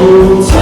Oh,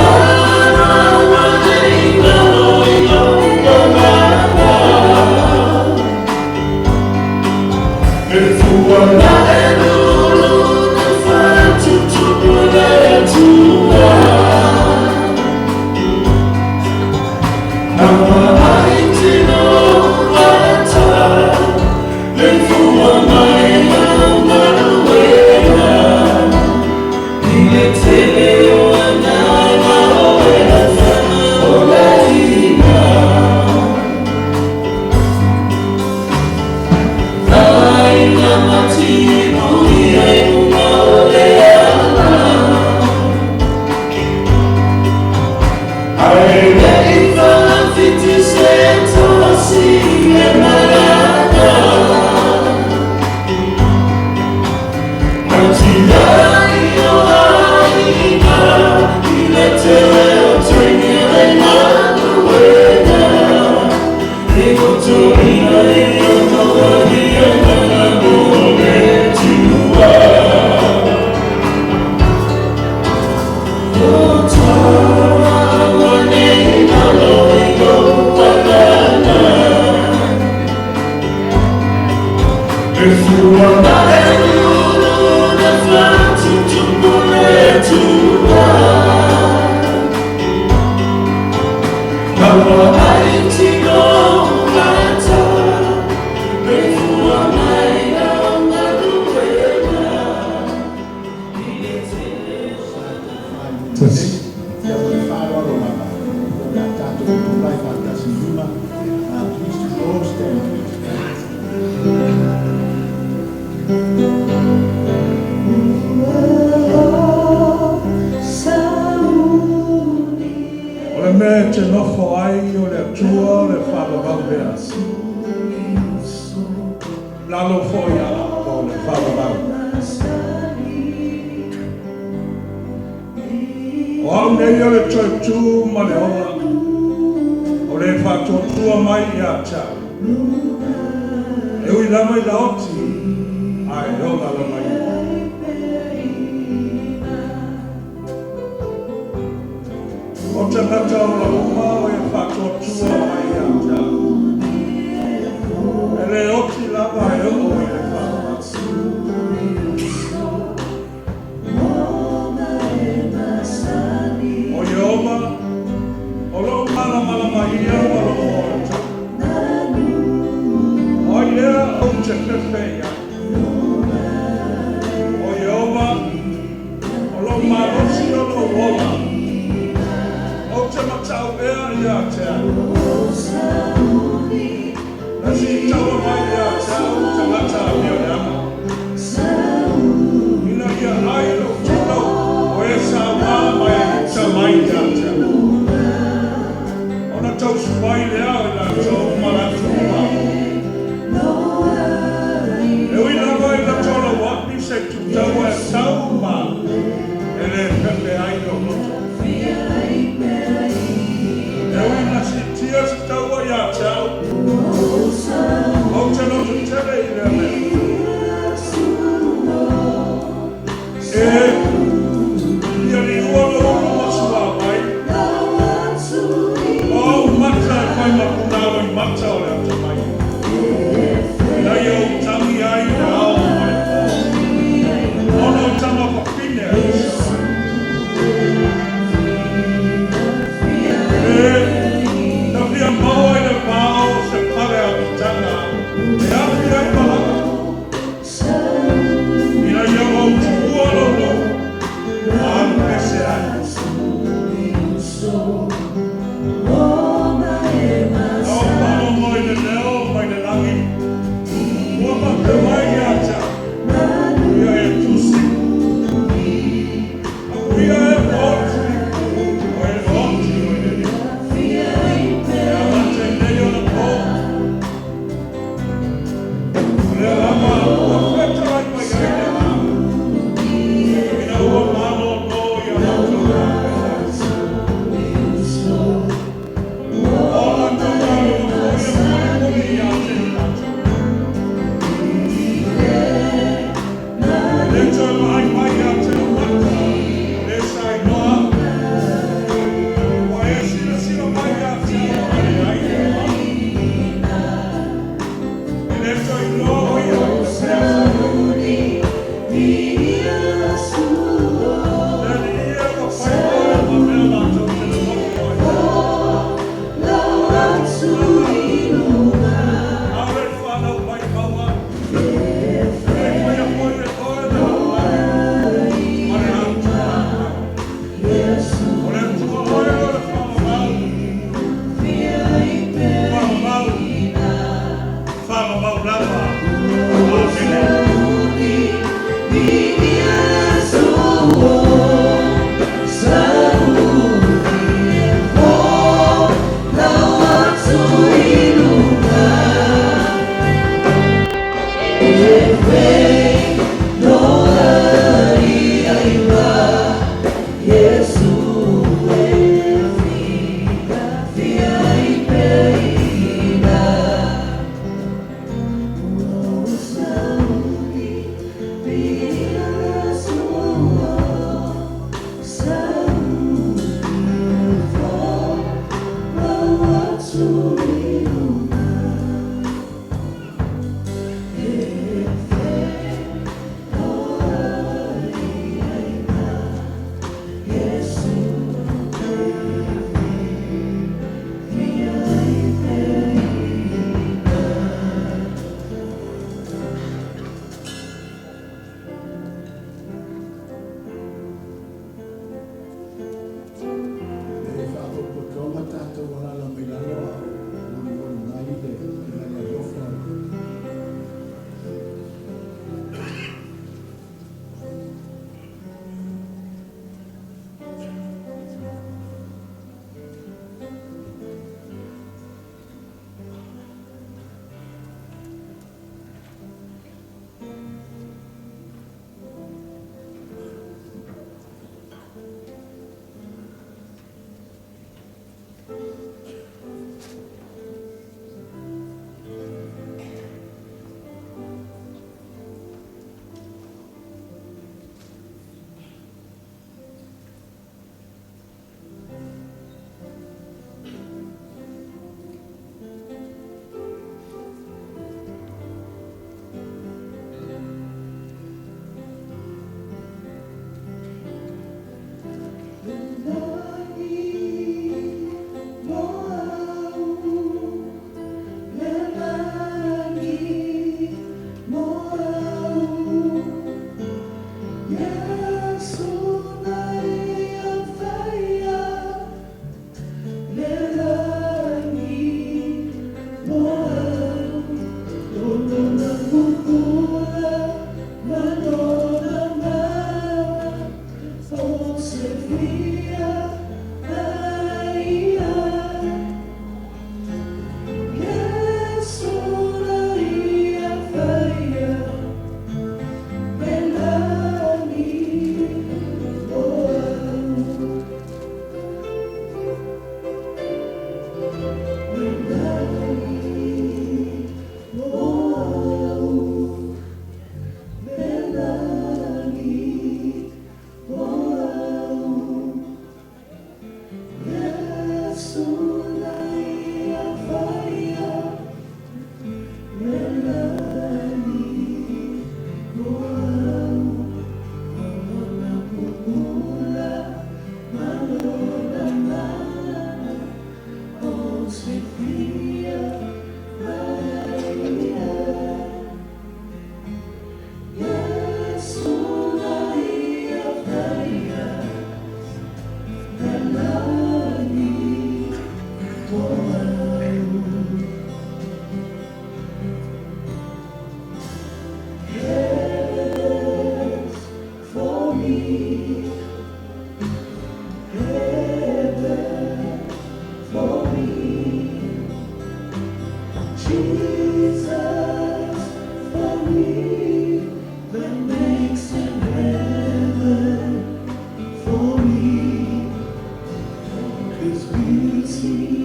Ps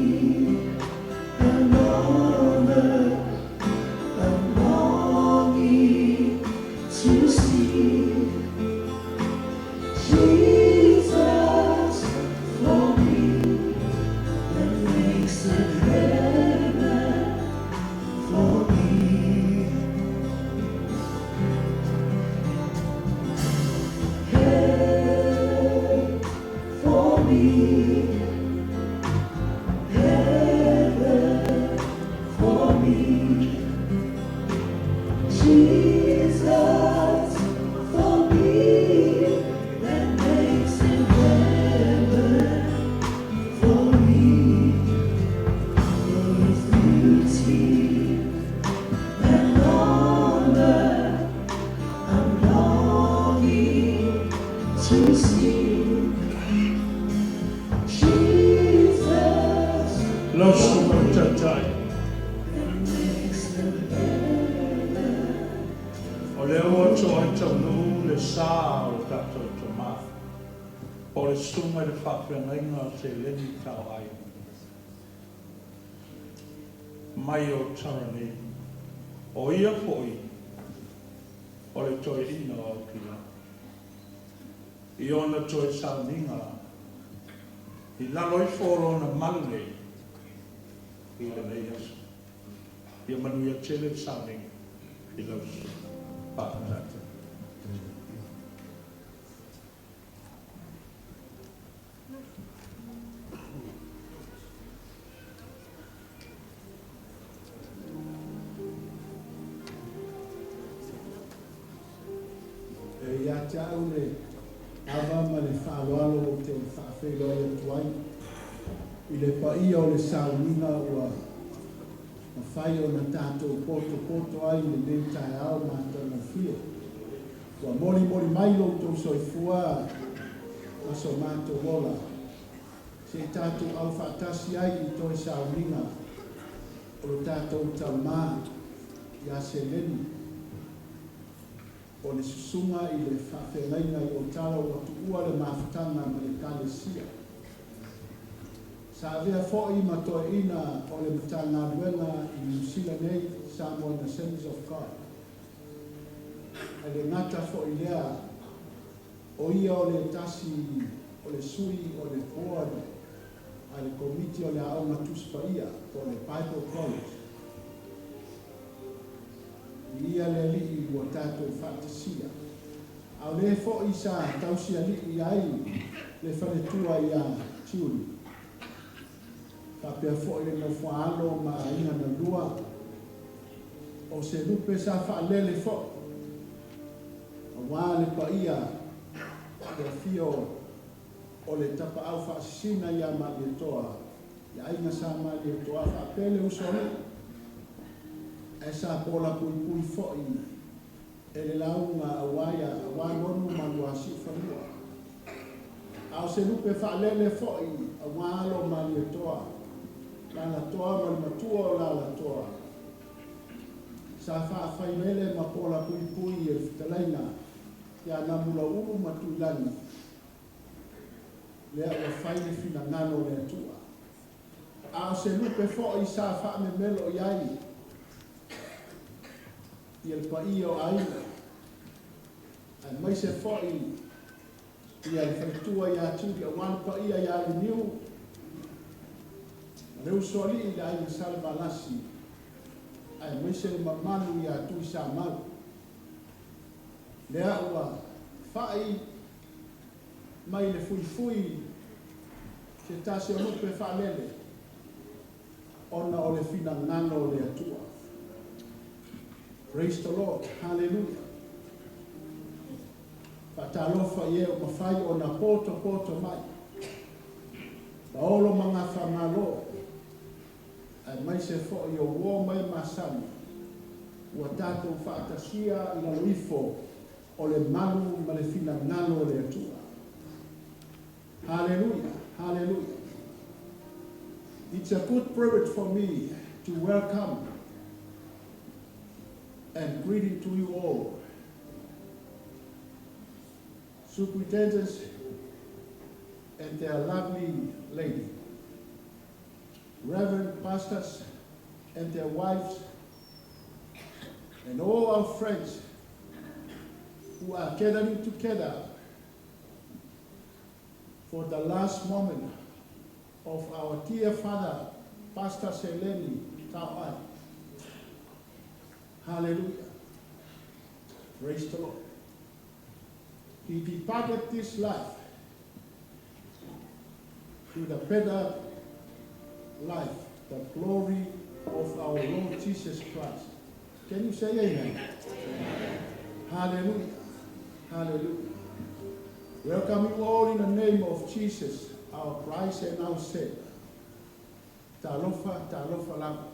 Seleni Taoai. Mai o tarani. O ia foi. O le toi ina o kia. I ona toi sauniga. I lalo I foro na male. I le nei asu. I manuia tele sauniga. I lau su. Pātata. Tāu le ava ma le whaaloalo o te whaafelo e tuai. I le paia o le sauniga ua ma whai o na tātou poto ai le nei tae ao mātana fia. Ua mori mai lo tau soifua ma so mātou wola. Se tātou au whaatasi ai I toi sauniga o le tātou taumā ia Seleni. O le susunga I le whawhengaina I o tala o atu ua le mawhatanga ma le kalesia. Sa avea fōi ma toi ina o le matanga luenga I New Zealand nei Samoan Assemblies of God. E le ngata fōi lea o ia o le tasi o le sui o le board a le komiti o le au matuspa ia o le Bible College. Ia le li o tātou whaatasia. Au le fōi sa tausia li ai le whanetua ia tiuri. Kapea fōi le no whaalo ma inga na lua. O se lupe sa whaalele fōi. A wā le pa ia le fio o le tapa au whaasina ia ma le toa. Ia inga sa ma le toa whaapele usoni. E sa pola pui fōi e le launga a waia a wānonu manua si whanua. Au se lupe whaalele fōi a wālo mani e toa. Lana toa mani matua o lala toa. Sa whaafai ma pola pui e whitalaina ia namula uru matuilani. Lea ua whaile fina ngano le atua. Au se lupe fōi sa whaame melo iai. I el paia o aina. Ai mai se fōi I al whaitua ia tūki a wan paia ia le niu. Reu soli I le aina salva lasi. Ai mai se mamanu ia tui sa mau. Lea ua whai mai le fui se tasi o nupe whalele. Ona o le fina ngano le atua. Praise the Lord. Hallelujah. Fatalofa ye o mawhai o na poto mai. Paolo mga whamalo. Ai mai se fo I o wo mai masani. Ua tātou whaatasia I la luifo o le manu ma le fina ngano le atua. Hallelujah. Hallelujah. It's a good privilege for me to welcome and greeting to you all. Superintendents and their lovely lady. reverend pastors and their wives, and all our friends who are gathering together for the last moment of our dear father, Pastor Seleni Taoai. Hallelujah. Praise the Lord. He departed this life to the better life, the glory of our Lord Jesus Christ. Can you say amen? Amen. Hallelujah. Hallelujah. Welcome you all in the name of Jesus, our Christ and our Savior. Talofa, talofa lama.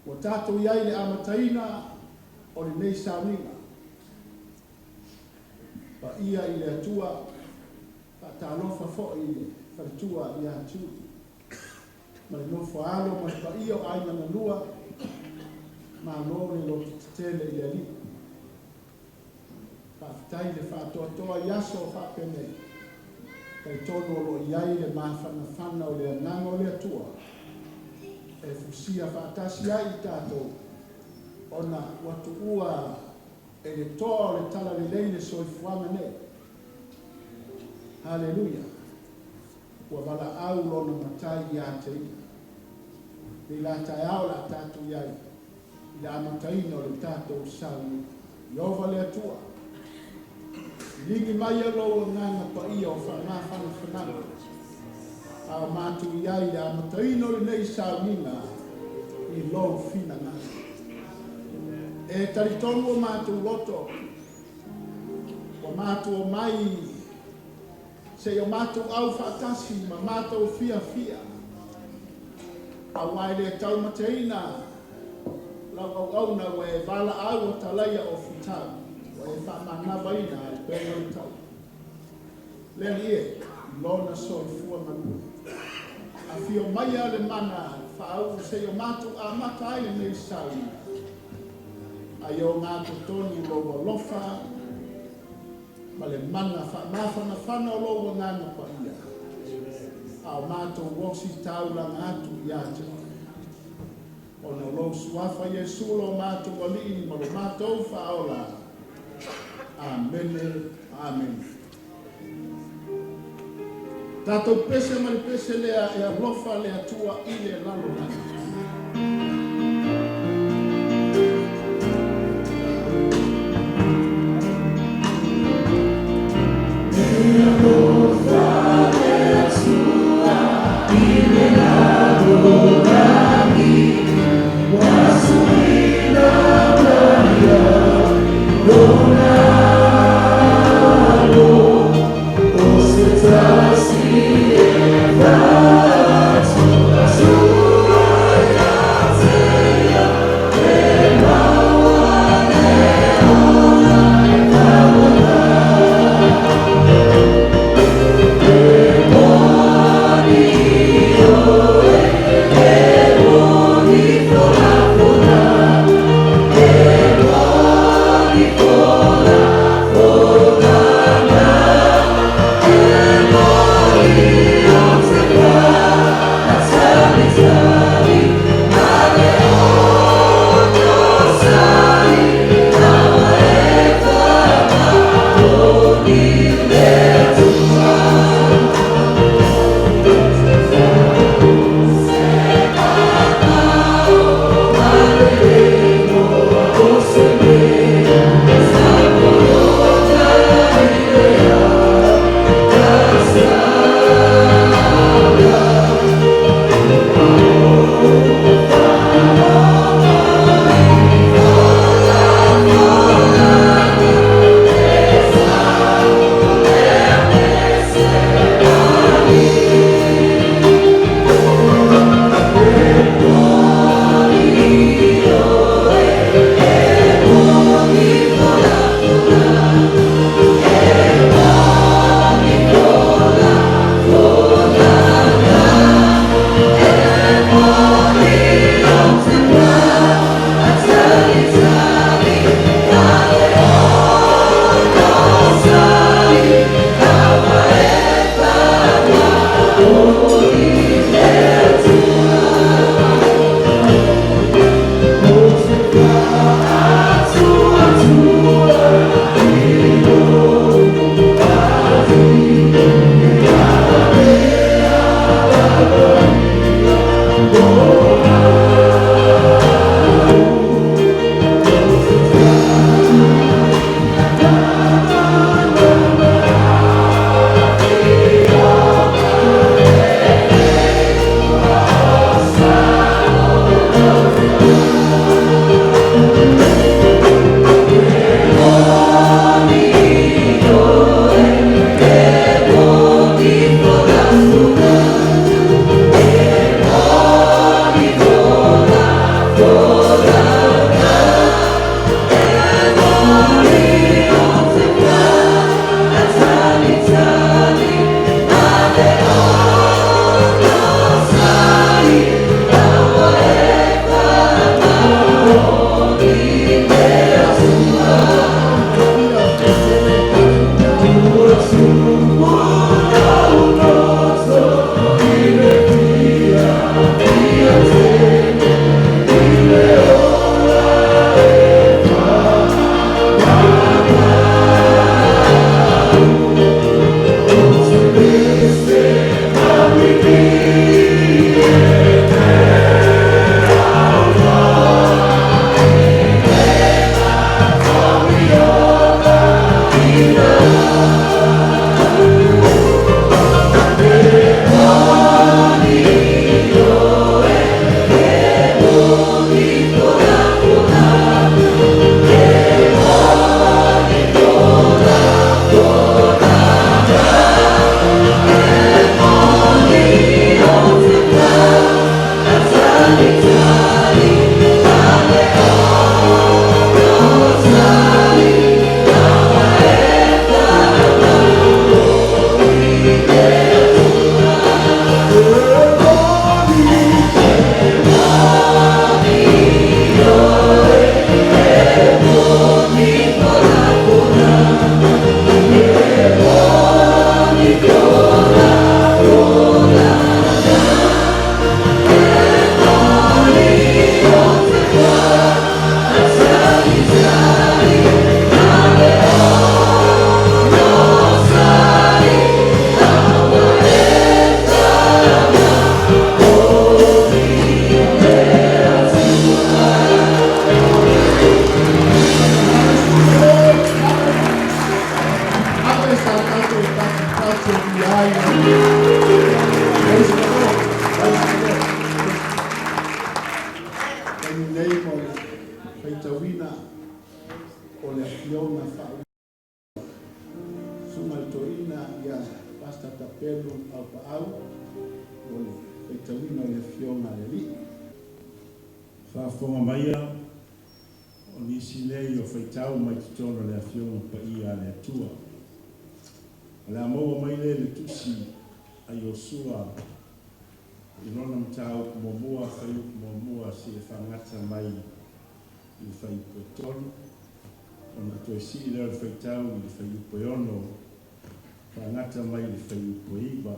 Wa tātou iai le amataina o le nei sauniga. Pa ia i le atua, pa talofa fo i le wharitua i atu. Ma le nofo alo, ma pa ia o aina na lua, ma lo le lo tele i le ali. Pa fitai le whātoa toa iaso whapene. Kai tono lo iai le mawhana o le ananga o le atua. E fusia whaatasi ai tātou. Ona watu ua e le toa o le tala le leile soifuanga ne. Hallelujah. Ua wala au lona matai i ate ina. Ni la tai au la tātou iai. I la amataina o le tātou sauni. Iova le atua. Ligi mai alo ngana pa ia o whanafana whanana. Ao mātu iai le amataina o le nei saunina i lou fina ngana. E taritonu o mātu loto. O mātu o mai se o mātu au whaatasi ma mātu o fia fia. A wai le taumateina lau au au na we vala au o talaia o fitau. O e whamanawa ina e pēra o tau. Leli e, lona so i fua manu. A fio mai ale mana, whaau se o mātu a mata ai nei saui. A i o mātu toni loa lofa, ma le mana mawhana whana o loa ngana pa ia. A o mātu wosi taula ngātu i ate. O na lo suafa Jesu lo mātu wali ma lo mātou whaola. Amen. Amen. Tātou pese mali pese lea e alofa lea tua i le lalo nani. E alofa lea tua i le lalo nani. Wasuina maria dona. Trust me, Praise the Lord. Praise the Lord. In the name of Faitawina, ole Fiona Fau. Sumaltoina ya Pastor Tapelu au Paau. Ole Faitawina ole Fiona Leli. Whafonga maia, o nisi lei o whaitau mai titono le Fiona pa ia le atua. Le amoa mai le tusi a Yosua i rona mtau kumomua whaiu kumomua si e whangata mai i whaiu potonu. O na toi si i leo whaitau i whaiu poiono, whangata mai i whaiu poiva.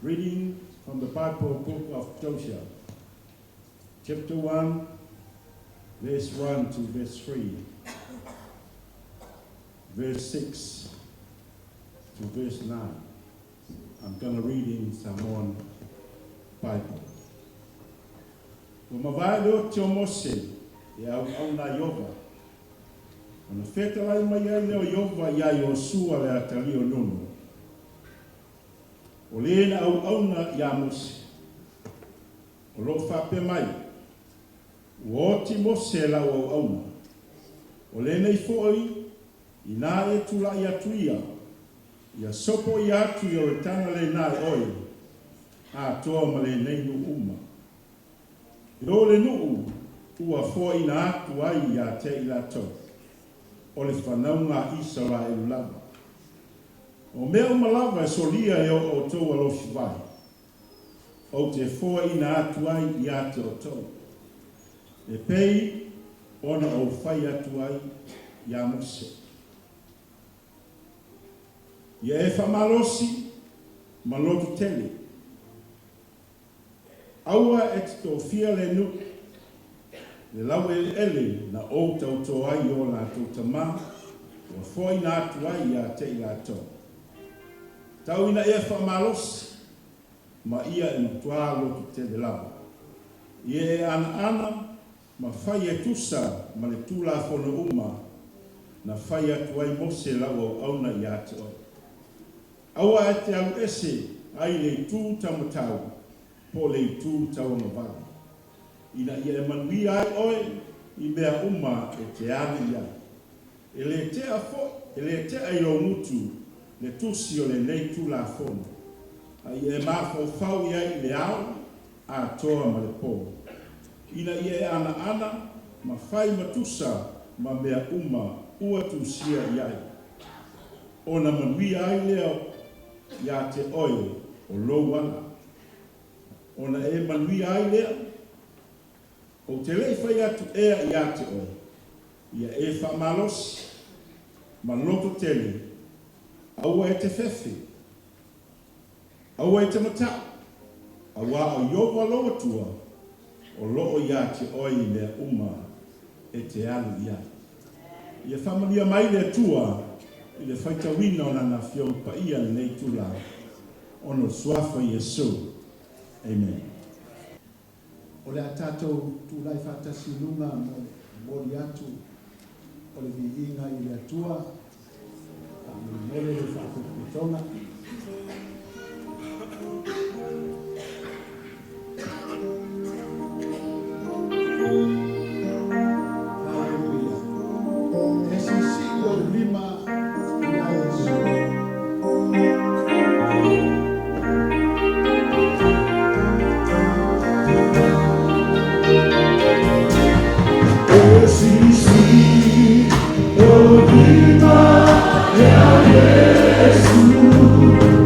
Reading from the Bible book of Joshua, chapter 1, verse 1 to verse 3, verse 6 to verse 9. I'm going to read in Samoan Bible. O mawai te o Mose e au na Yova. O na whetalai mai ai leo Yova ia Yosua le atali o nono. O le au na ia Mose. O lo whape mai. O ti Mose la au na. O le nei foi i nā e tula i atuia. Ia sopo i atu i o le tana le nai oi, a toa ma le nei nu uma. I o le nuu, ua fo i na atu ai i a te i la tau, o le whanaunga Isara e lava. O mea umalava e solia e o tau alo shiwai, o te fo i na atu ai i a te o tau. E pei, ona o whai atu ai i a Mose. Ia e whamalosi, malotu tele. Aua e te tō fia le nu, le lau ele na o tau tō ai o la tō tamā, o fwoi nā atu ai a te i la tō. Tau ina e whamalosi, ma ia e mtua lotu tele lau. Ia e ana, ma whai e tusa, ma le tūla whono uma, na whai atu ai Mose lau au na i ate oi. Aua e te au ese ai le tū tamatau, po le tū tauangavara. Ina ia e manui ai oe, i mea uma e te ane ia. E le te ai o mutu, le tusi o le nei tū la fono. Ai e mafo fau iai le au, a toa ma le pō. Ina ia e ana, ma whai matusa, ma mea uma, ua tūsia iai. Ona manui ai leo, ia te oe o louana. Ona e manui ai lea, o te lei whai atu ea ia te oe. Ia e whamalosi, maloto tele, aua e te whewhi, aua e te matau, aua o Iova loa tua, o loo ia te oe i mea uma e te anu ia. Ia whamalia mai lea tua, i le whaitawina o nana whio pa ia nei tula ono suafa Yesu. Amen. O le atatou tūlai whatasilunga mori atu, o le viinga i le atua, mole le whakuputonga. Oh, viva, yeah, Jesus.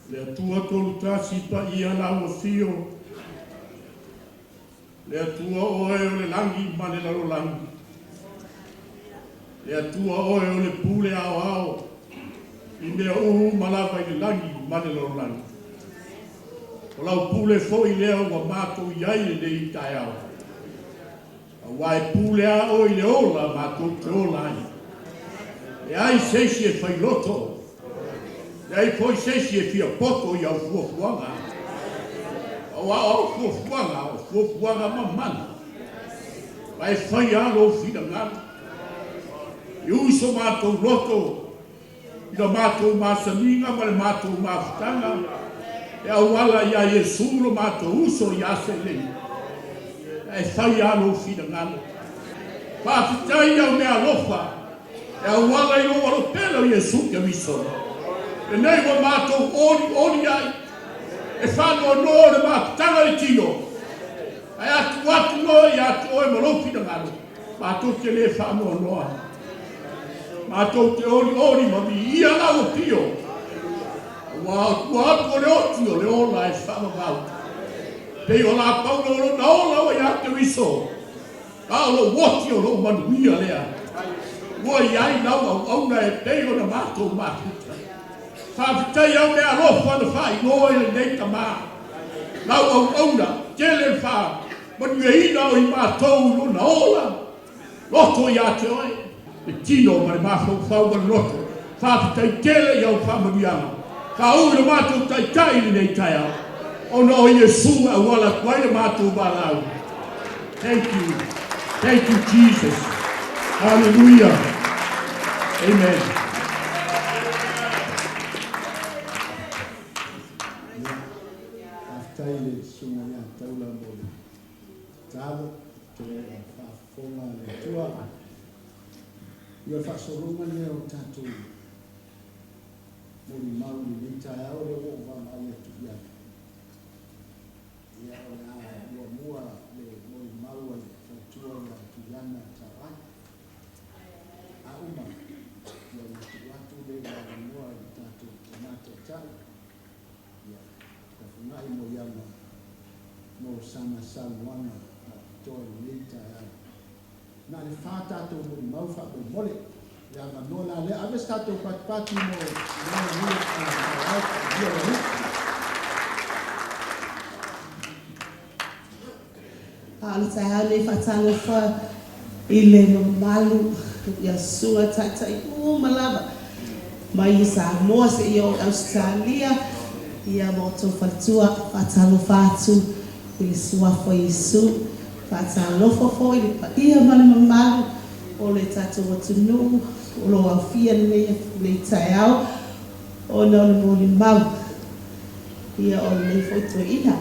Le tua tolu tasi pa ia la o fio. Le tua oe o le langi ma le lalo langi. Le tua oe o le pule ao ao. I mea uhu malava i le langi ma le lalo langi. O lau pule fo i lea ua mātou iai le i tai ao. A wai pule a o i le ola mātou te ola ai. E ai seisi e fai loto. Ei foi sesi e fia poto i au fuafuanga. Au fuafuanga mamana. Vai fai alo fina ngana. I uso mātou loto. I la mātou māsaninga ma le mātou māwhitanga. E au ala ia Yesu lo mātou uso i ase lei. E fai alo fina ngana. Whaafitai au mea lofa. E au ala i o alo pelo Yesu ke misona. E nei wa mātou ori ai. E whanua no le mātanga le tino. Ai atu no i atu oe malofi na ngaro. Mātou te le whanua noa. Mātou te ori mami ia lau pio. Wa atu o le oti o le ola e whanua ngau. Pei o la paula o na ola o i atu iso. Paula woti o lo manuia lea. Wa i ai lau au na e pei o na mātou mātou. Whaafitai au mea lofa na whai ngoi le nei tamā. Lau au auna, tele wha, manu e ina o i mātou no na ola. Loto i ate oe. E tino ma le mātou whau ma loto. Whaafitai tele i au whamanianga. Ka ui le mātou tai le nei tai au. O na o Yesu au wala kuai le mātou wālau. Thank you. Thank you, Jesus. Hallelujah. Amen. Taile sunga ya taula mole. Talo te fa fonga le tua. Yo fa sorunga le o tatu. Mori mau ni tai au le o va mai tu ya. Ya ona yo mua le mori mau le tua la tu yana Taoai. A uma. Yo tu le va mua le tatu na tatu. Nai mo yama mo sana salwana to lita ya na le fata to mo mau fa mo mole ya ma no la le ave sta to pat mo al sa le fatalo fa ile no malu ya sua tata o malava mai sa mo se yo Australia ia moto fatua fatalo fatu i sua fo Yesu fatalo fo i pa ia mali mamalu o le tatu watu no o lo afia ne le taiao o na le mo le mau ia o le foi to ina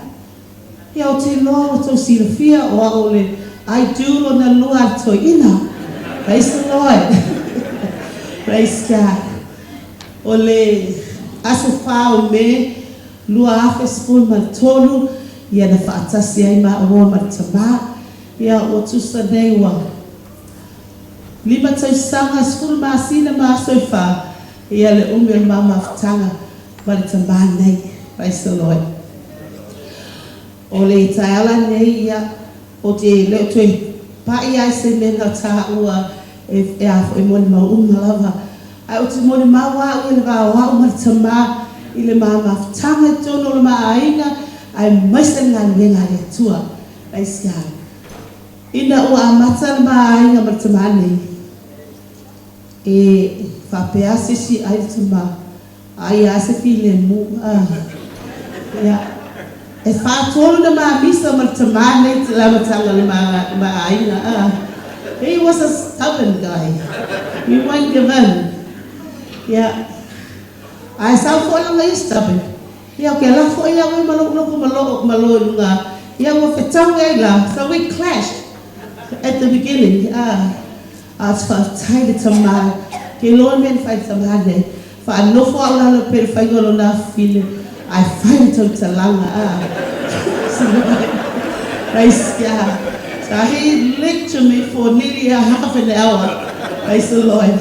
ia o te loa o tau silafia o a o le I do o na lua to ina. Praise the Lord. Praise God. O le aso whao me lua afe sepul ma tolu ia na whaatasi ai ma aroa ma tama ia o tusa nei wa lima tau sanga sepul ma asina ma aso wha ia le ume ma mawhtanga ma le tama nei. Praise the Lord. O le taala nei ia o te leo tue pai ai se mena ta ua e a e moni ma lava ai o te moni ma wa o le va wa o tama i le mama tanga tono le ma ainga ai mai se ngan venga le tua ai sia ina o amata le ma ainga ma tama nei e fa pea si ai tama ai a se file mu ya e whaatolo na maa misa ma tamane te lama tanga le maa ainga. He was a stubborn guy. He won't give in. Yeah. I saw for long he's stubborn. Yeah, okay, la for ya we malo nga. Yeah, we fetanga la. So we clashed at the beginning. As for tied to my kilo men fight tamane. For no for ala per faigolo na feeling. I find him to langa. Praise God. So he lectured me for nearly a half an hour. Praise the Lord.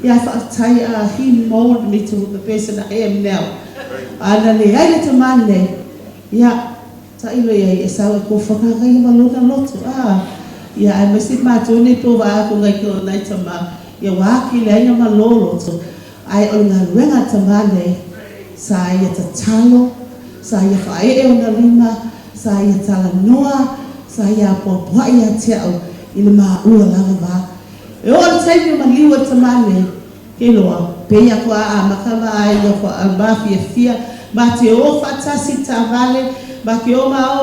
Yeah, I tell you, he molded me to the person I am now. And then I let him on there. Yeah. So anyway, I go for a lot. Yeah, I must my Tony to Vaco like your night of my Yawaki, Lana Malolo. I only went at a Monday. Saya tatalo, saya fae o na lima, saya tala noa, saya popoa ia tiao i le maua lava ba. E o le taimi ma liwa tamane, ke loa, peia ko a makama ai ia ko a mafia fia, ma te o fatasi tavale, ma ke o ma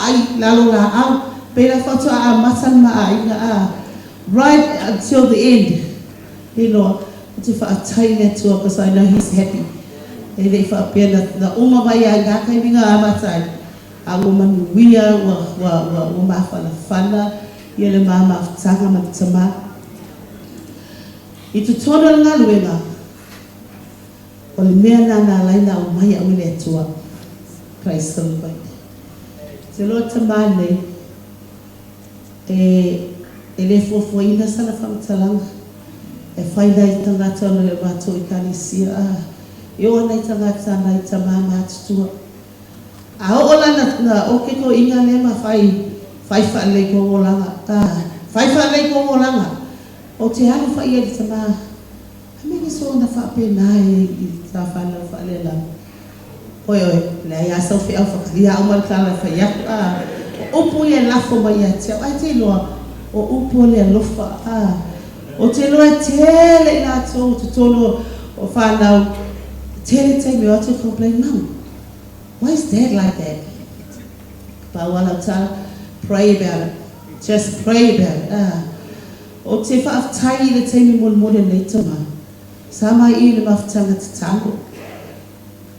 ai lalo la au, peia foto a matan ma ai na right until the end. Ke loa, te whaatai ne tua, because I know he's happy. E le fa pena na uma mai ai ga kai vinga amatai a uma nuia wa uma fana ia le mama tanga ma tama i tu tona nga luenga o le mea na laina o mai au le tua Christ the Lord te lo tama nei e le fofo ina sana whamtalanga e whaida i tangata o le mato i kanisia yo nei tangata nei tamama tutua a ola na o ke ko inga le ma fai fa le ko olanga fai fa le ko olanga o te halu fa ia tama a me so na fa pe nai i ta fa na fa le la oi le ya so fi au fa ia o mal kala fa ia o pu le la fo mai te ai te lo o upo le lo fa o te lo te le na to tolo o fa na Tell me what to complain, Mom. Why is Dad like that? But while I'm telling, pray about it. Just pray about it. O te whaatai le teimi mo le nei tama. Sama I le mawhtanga te tango.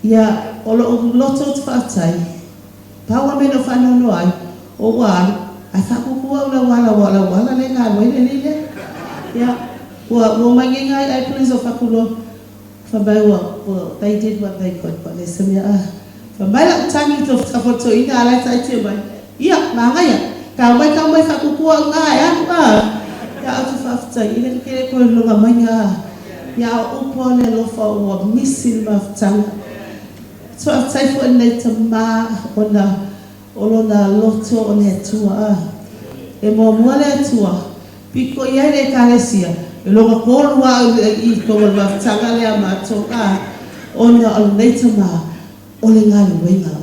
Ia, o loto te whaatai. Paua mena whanono ai. O wāna, ai whakukua ula wala le ngā wene lile. Ia, ua mangingai ai please o whakulo. Well, they did what they could, but they said, from my tangi to Tapoto in I like I tell my, yeah, Mangaya, come by Fakukua, out of after, you didn't get a Longamania, Ya upon a lofa or missing of tongue. So I've taken later ma on a lotto on a tour, a more tour, because Yale Calesia. Lo ko wa I ko wa tanga le mato ona o leita ma o le ngal wenga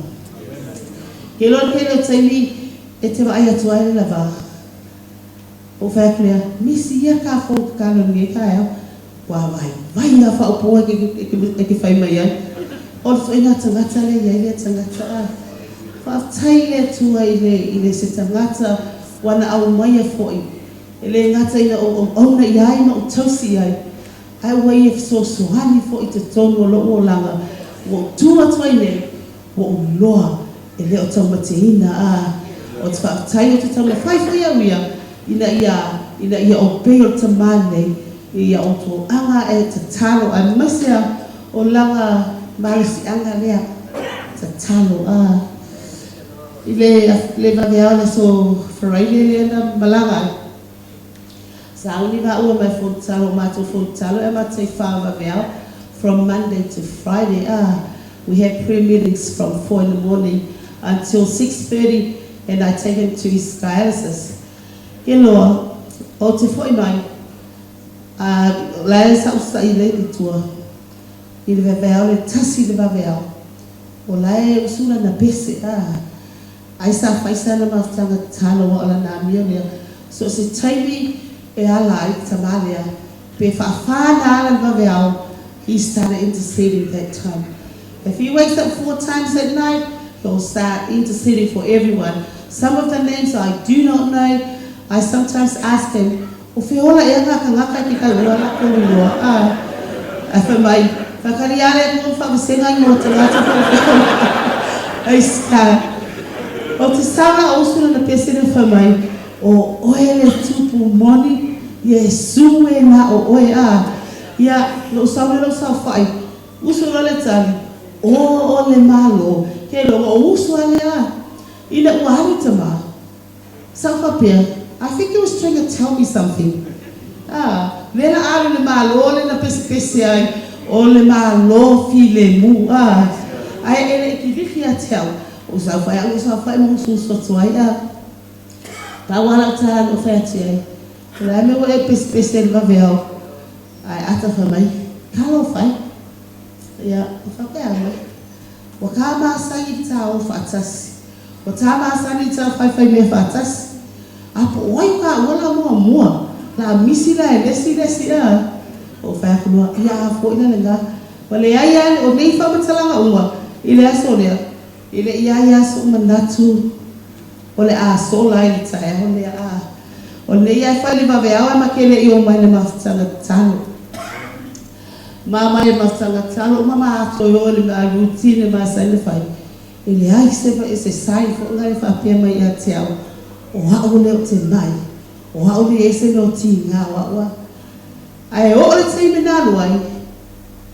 ke lo taimi e te vai atu ai la va o fa clear misi ya ka fo ka lo nge ka ya wa vai na fa o po ke fai mai ai o so ina tanga le ya le tanga fa tai le tu ai le se tanga wana au mai fo ele ngata ina o na ia ina o tausi ai ai wai e so fo I te tonu o loo langa wo tua twaine wo loa e leo tamateina o te whaatai o te tama whaiwhia wia ina ia o peo tamane ia o tō anga e te talo a masea o langa marisi anga lea te talo I le vaveao le so wharaile le na malanga sauniga ua mai fontalo mato fontalo e matei whaavaveao from Monday to Friday we have prayer meetings from 4 in the morning until 6:30 and I take him to his dialysis. Hello, o te foi mai. Lai sa usa I le tua. I le vaveao le tasi le vaveao. O lai usula na pese ai sa faisa na maftanga talo o ala na mia lea. So se taimi e ala I tamalea. Pe whaafana ala vaveao. He started interceding that time. If he wakes up 4 times at night, he'll start interceding for everyone. Some of the names I do not know. I sometimes ask him, o whiola e anga ka ngaka ki ka ua la ko ua. A whamai, whakariare kua whakasenga I ngō te ngata whakasenga. Ai ska. O te sawa o usura na pesere whamai, o oe le tupu moni, ye suwe na o oe Ia, lo sawe lo sa whai, usura le tali, o le malo, ke lo o usura le ina ua hari tama. Sa whapea, I think he was trying to tell me something. Lena alu le malo, le na pese ai, o le malo fi le mu. Ai ele ki viki a tell, o sa whai mo suso tuai Ta wala tahan o whati ai. Rai me o e pese le vaveo. Ai ata whamai, kalo whai. Ia, o whapea mai. Wa ka maasangi tau whatasi. Wa ta maasangi tau whai mea whatasi. Apo oi ka wala mua. La misi la e lesi O whai akunua, ia hafo ina lenga. Wale ai o nei whamatalanga ua. Ile aso lea. Ile ia so manatu. Ole so lai le tae. Ole O nei ai whai li waweawa e makele I o mai le mawhatanga talo. Mama e mawhatanga talo. Mama ato yo le ma routine ma sai le whai. Ile ai se sai fo ngai whapea mai a te au. O hao leo te mai. O hao le ese no ti ngā wawa. Ai o le teime nā luai.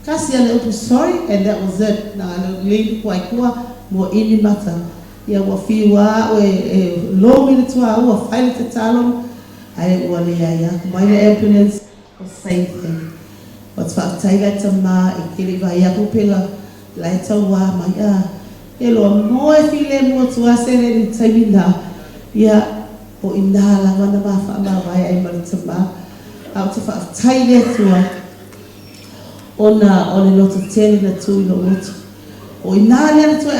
Kasi ale upu sorry and that was it. Nā ale leave kuai kua mo ini mata. Ia wa whiwa o e longi le tua ua whaile te talo. Ai ua le ia mai le ambulance o same thing. O te whakataiga ta mā e kiri vai aku pila lai tau wā mai E loa mo e while mua tua sere ni taimi nā. Ia o ina lava na mā whaamawai ai marita mā. Au te whaatai lea tua. O le loto tele na tui lo loto. O ina lea na tue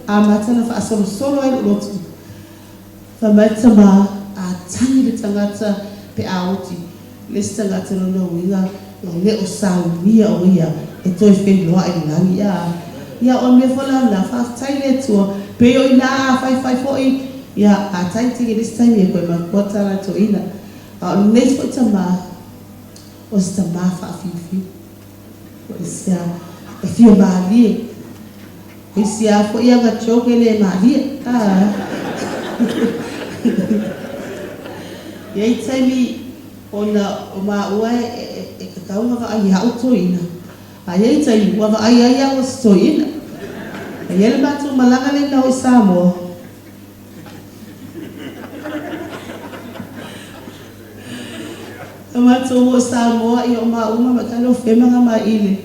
a matana whaasolo solo ai lo loto. Whamaita mā a tangi le tangata pe aoti. Les tangata no no winga. E leo saunia o ia. E toi whenua ai langi Ia o me whala na whaatai lea tua. Pe o ina whai foi. Ia a taitigi this time e koe makotara to ina. O nei fo tama o se tama whaafifi. O sia e fia maalie. E sia fo ia nga choke le maalie. Iei taimi o maa ua e kakaunga wa ai hau to ina. A iei taimi wa ai au to ina. E iele matu malanga le na o Samoa. Mato o Samoa I o mauma makano whemanga ma ile.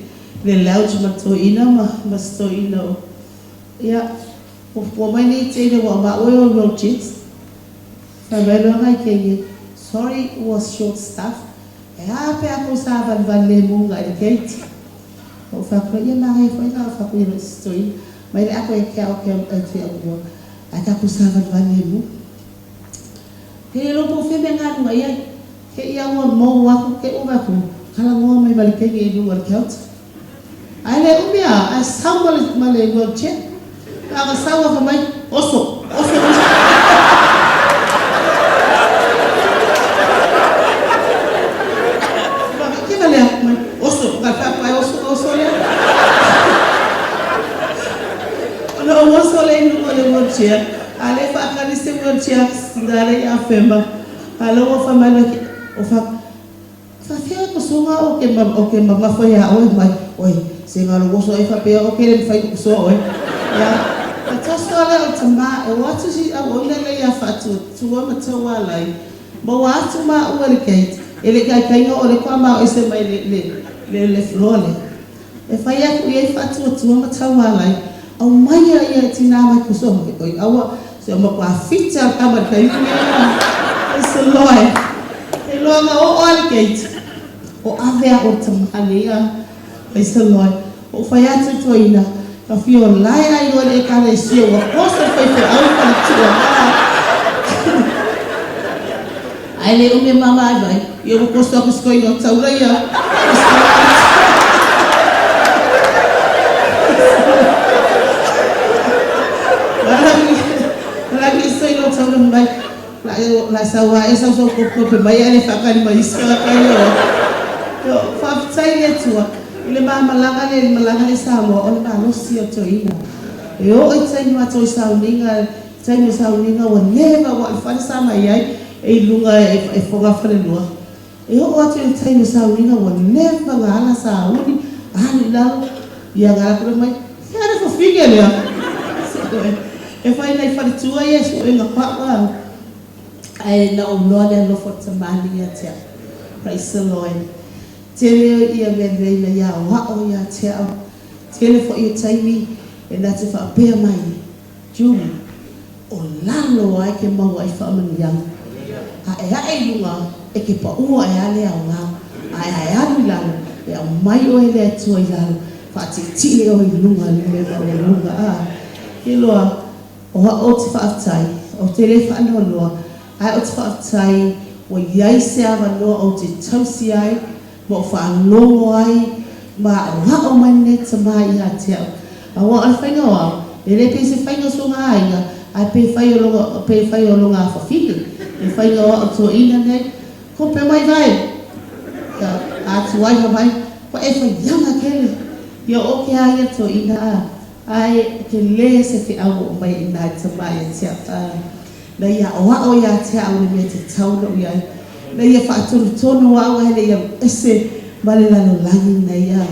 Le lauti mato ina ma sto ina o. Ia, o mai nei teine wa ma oe o rochits. Whamelo ngai kenge. Sorry, it was short stuff. E pe ako sa van le munga I gate. O whakro ia maha I whaina o whakro ia sto ina. Mai le ako e kia o te au. A kako sa van le munga. He lopo whemenga nunga ia. Ke ia ua mo waku ke uwaku. Kala ngoa mai malikenge I lunga kiauta. Ai le umia, ai sau male wheelchair. Aga sau waka mai, oso. Kiva lea, wheelchair. Ale whakari se wheelchair ngare ia whema. Ale o whamana ki o whawhia ko sunga o ke mamawhai a oe mai. Oi, se ngaro goso e whapea o ke re mwhai kuso oe. Ia, tasto ale o tama e watu si a oilele ia whatu tua mataua lai. Ma watu ma ua le keit. Ele kai kainga o le kwa ma o se mai le flole. E whai aku i e whatu tua mataua lai. Au mai ia tina mai kuso mo ke koi. Aua, se o makua fita kama kainga. E se loe. E loe nga o ale keit. O avea o tamani ia. E se loe. O whai atu tua ina. Ka whio lai ai o le kare sio. Wa kosa whai whai au kare tua. Ai le ume mama ai vai. Ia wa kosa aku skoi o taura ia. Lagi soi no taura mai. La sawa e sa so ko pe mai ale whakari mai iska kai o. Yo, whawhitai le tua. Ile malanga le Samoa o le malosi o toina. E o i tainu ato i sauninga wa never wa i whare sa mai ai e lunga e whonga whanenua. E o ato i tainu sauninga wa never ngā ala sa uni ani lalo ia ngā kura mai. Ia re whawhinga lea. E whai nei whare tua Yesu e ngā whakwa. Ai na o noa le lofo tamani ia tea. Praise the Lord. Tele ia mereina ia o hao ia te au. Tele fo ia taimi e nā te whaapea mai. Jumi, o lalo ai ke mau ai whaamani yang. A e ae lunga e ke pa ua e ale au ngā. Ai anu lalo e au mai o e lea tua i lalo. Whaatitile o i lunga ni mea o lunga. Ke loa o hao te whaatai, o tele whaanoa. Ai o te whaatai o iai se awa noa o te tausi ai. Mo whanongo ai, ma wha o mane ta mai a te au. A wa al whainga wau, e le pe se whainga sunga ainga, ai pe whai o longa a whawhiki. E whainga wau to ina nei, ko pe mai vai. A tu waiha mai, ko e whai yanga kele. Ia o ke aia to ina a, ai ke le se whi au o mai ina ta mai a te au. Na ia o wa o ia te au ni me te tauna ui ai. Na ia whaaturu tono wau hele ia ese male lalo langi na ia.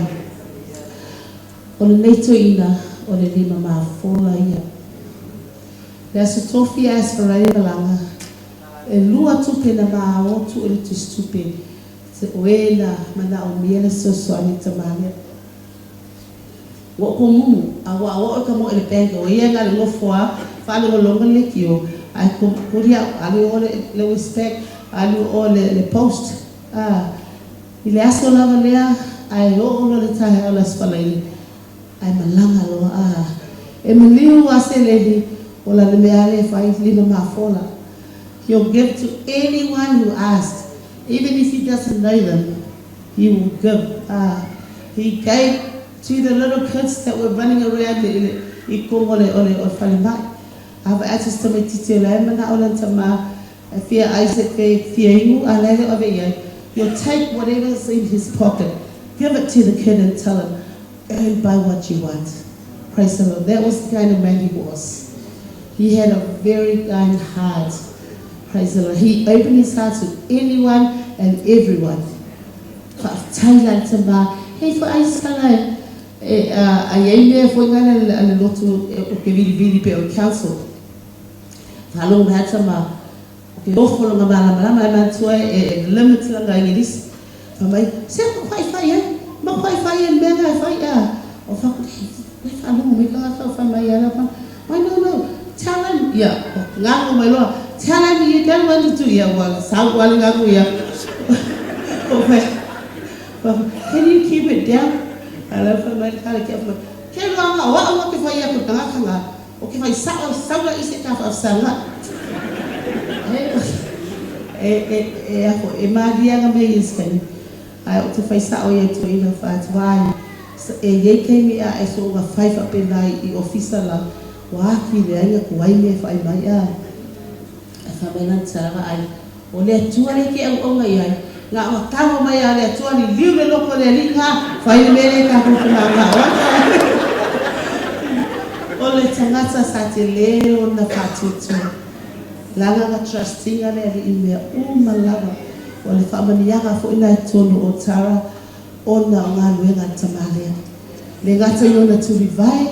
O le neito ina, o le lima maa whola ia. Lea so tofi a esperai malanga. E lua tupe na maa otu o le tustupe. Se oena mana o miele so soani tamane. Wako mumu, awa o ka mo ele penga. O ia nga le ngofoa, whale o longa le kio. Ai kuria, ali o le respect. Alu o le post. I le aso lava lea, ai o le tahe o la spalaili. Ai malanga lo. E miliu ase ledi, o la le meale whai lima mawhola. He'll give to anyone who asks. Even if he doesn't know them, he will give. He gave to the little kids that were running around I kongo o whalimai. Ava atis tame titi o la emana o lantama. Fear Isaac, fear you, you'll take whatever's in his pocket, give it to the kid and tell him, earn by what you want. Praise the Lord. That was the kind of man he was. He had a very kind heart. Praise the Lord. He opened his heart to anyone and everyone. Hey, for Isaac, I am there for a lot of council. Hello, Hatama. Ofo nga malama na tua e limit lang ang ilis. Pamay, siya makwai-fi yan. Makwai-fi yan, mega fi ya. O fa, ano mo, may kakakaw famay yan. No. Tell him, yeah. Nga ko may loa. Tell him you don't want to do. Yeah, well, sound wali nga ko ya. Can you keep it down? Alam fa may kala kaya fa. Kaya loa nga, wala ko fa ya ko tanga nga. Okay, fa sa isip ka fa sanga. E maria nga may iskan ai o te whaisa o ia to ina whaatuai e iei keimi a e so nga whaifa penai I ofisa la waki le ainga kuwai me whai mai a whamena tara ai o lea tua ke au onga iai nga o tawa mai a lea tua ni liu le loko le linga whai le mele ka kukuna nga o le tangata ngata sa te leo na whatutu. Langa nga trustinga le ri imea malava. O le whamanianga fo ina tonu o tara o na ngā luenga tamalea. Le ngata iona turi vai,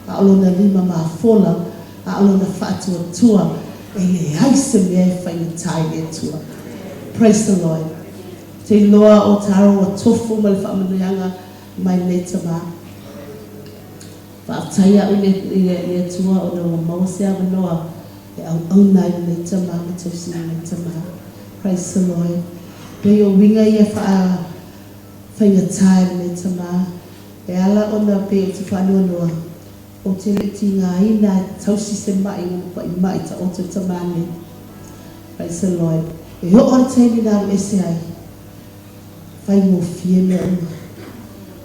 a alo na lima maa fola, a alo na whatua tua, e le aise mea e whaingatai le tua. Praise the Lord. Te loa o tara o tofu ma le whamanianga mai le tama. Whaataia o le tua o na mausea manoa, e au nai le tama, ma tosi le tama. Praise the Lord. Pei o winga ia whaingatai le tama. E ala ona pe o te whanua noa. O te le ti ngā ina tausi se mai o pa i mai ta o te tamane. Praise the Lord. E ho o te ni nā ese ai. Whai mo fie me o.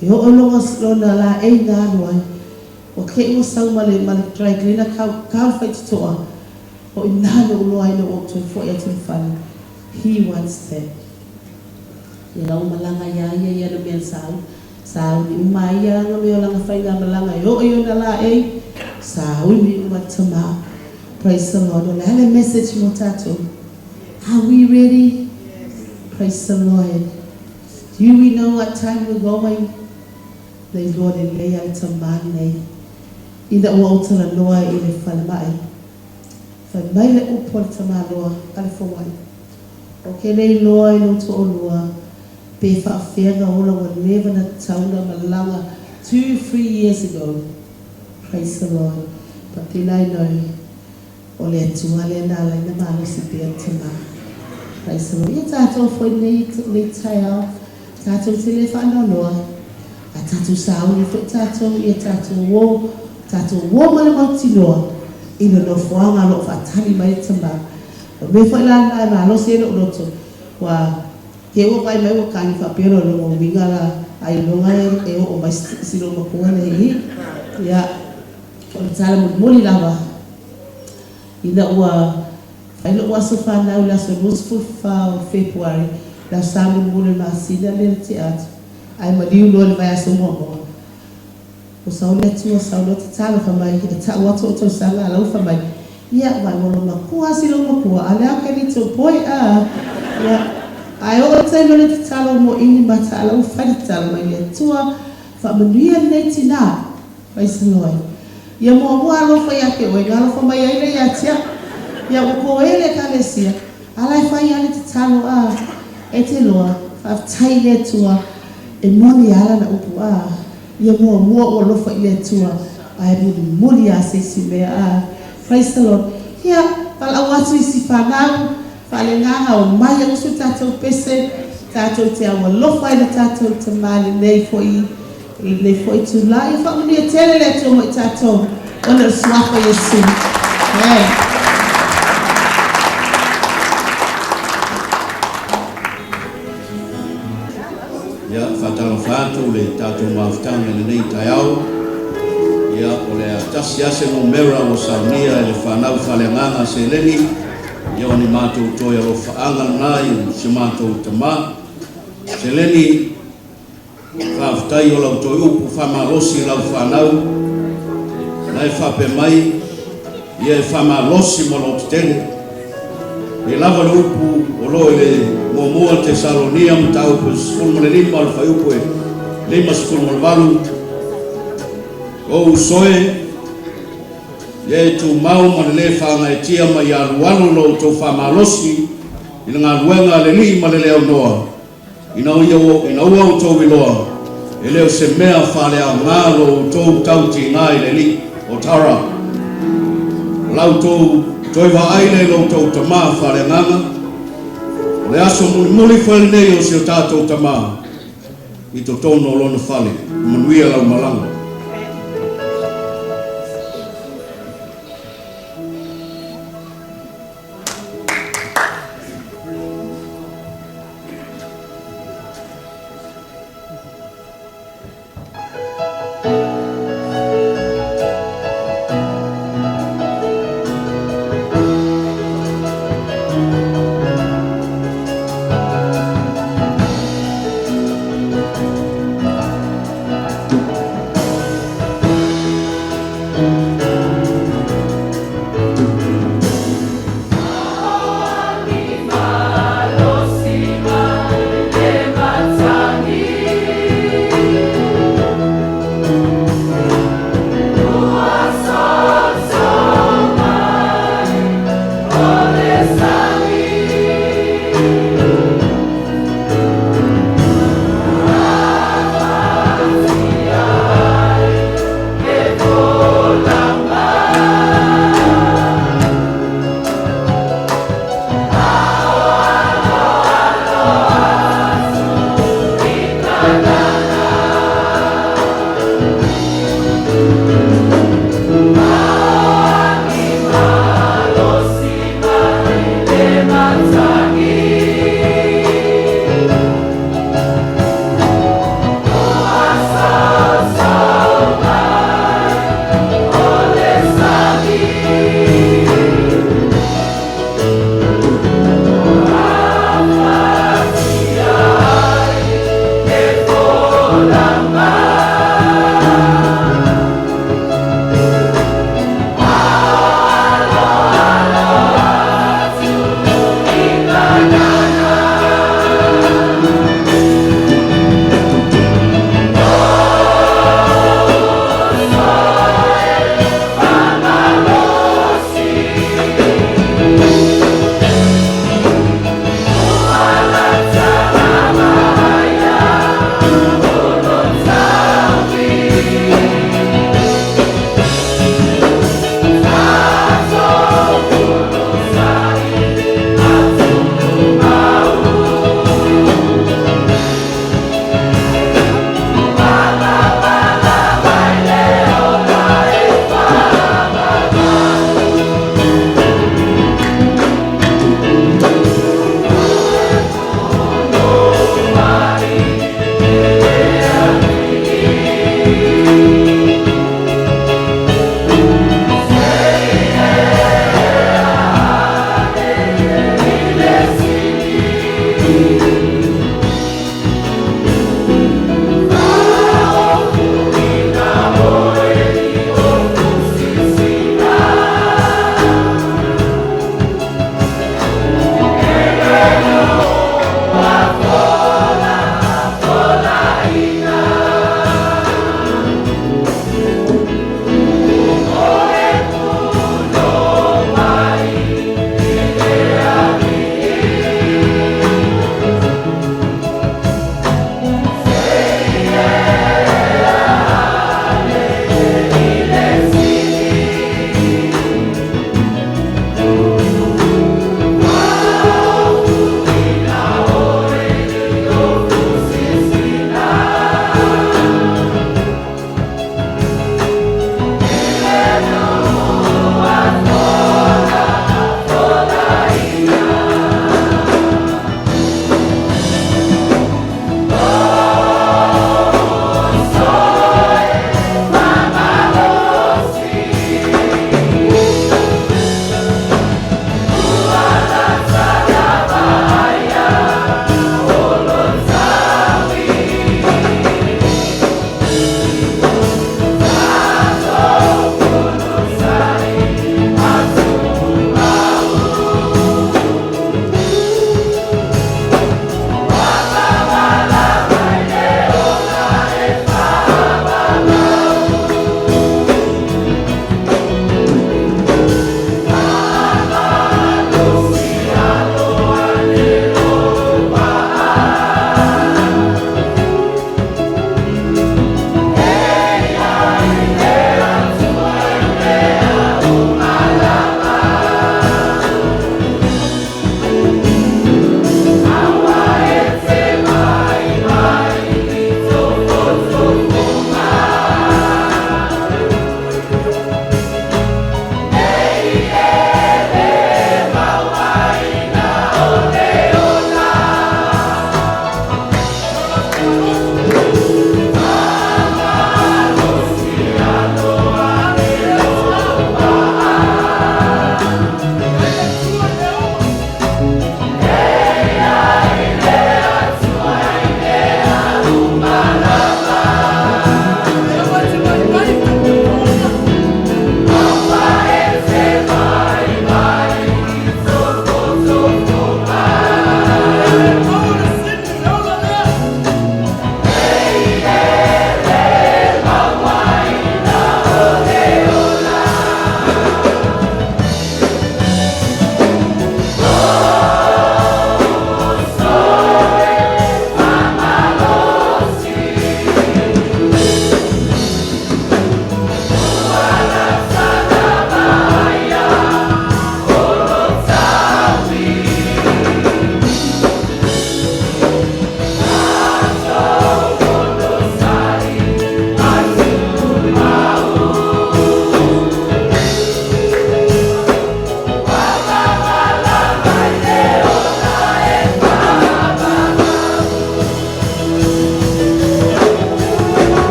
E ho o longa slona la e ngā noai. O ke o sau male dry grina kau whai te toa. O i nāna o loa ina o tō fo i atu whani. He wants that. E lau malanga ia na mea sau. Sa ni umaya nga me olang whainga malanga yo na la e sa uni umatama. Praise the Lord. Ola hele message mo tato. Are we ready? Praise the Lord. Do we know what time we're going? The Lord in leia tamane. Ina ua utala noa i le whalamai. Whalamai le upo le tamaloa ale fawai. O ke nei loa i no to o loa. Pe whaafenga ola wa never na tauna malanga 2-3 years ago. Praise the Lord. But then I know o le atua le na lai na malo si pia tima. Praise the Lord. Ia tātou foi nei tai au. Tātou te le whanonoa. A tātou sauni foi tātou. Ia tātou wō. Tātou wō male mauti noa. Ina no whaanga lo whaatani mai tama. Me foi lana na lo se no roto. Wa ke o vai mai o kani whapero no o winga la ai longa e o mai silo makua le hi. Ia, o le tala muli lava. Ina ua, ai lo ua sofa nau la so lusfu fa o February, la samu muli masina le te atu. Ai maliu lo le vai aso moa. O saule tua saulo te tala whamai, e ta wato o tau sanga ala ufa mai. Ia, mai wolo makua silo makua, ale ake ni to poi a. Ia, ai o te mele te talo mo ini mata ala ufai te talo mai le tua whamanuia nei tina. Praise the Lord. Ia mua alofa ia ke oe, alofa mai aile ia tia. Ia uko ele ka le sia. Alai whai ale te talo a e te loa. Whaftai le tua e moni ala na upu a. Ia mua o alofa i le tua. Ai muli a se si mea a. Praise the Lord. Ia, pala watu isi whanau. Whale ngaha o mai a usu tātou pese, tātou te awa lofa i le tātou te mali nei foi tu la. I whamuni a tere le tō mo i tātou, ona suafa Yesu. Ia, whatalo whātou le tātou maafutanga le nei tai au. Ia, o le atasi ase mo mera o saunia le whanau whale nganga Seleni. Ia o ni mātou toi alo whaanga nai si mātou tama. Seleni, whaafutai o lau toi upu whamalosi lau whanau. Nai whape mai, ia e whamalosi mo lau tene. E lava le upu o lo le mua te Salonia mta upu sifulmane lima al whai upu e lima sifulmane walu. O usoe, ye tu mau ma le whanga e tia mai a luano lo tō whamalosi ina ngā luenga le li ma le leo noa. Ina ua o tō wiloa e leo se mea whale a ngā lo tō tauti ngā i le li o tara. Lau tō toiwa aile lo tō tamā whale nganga. Le aso muli whale nei o si o tātou tamā i tō tōno lona whale. Manuia lau malanga.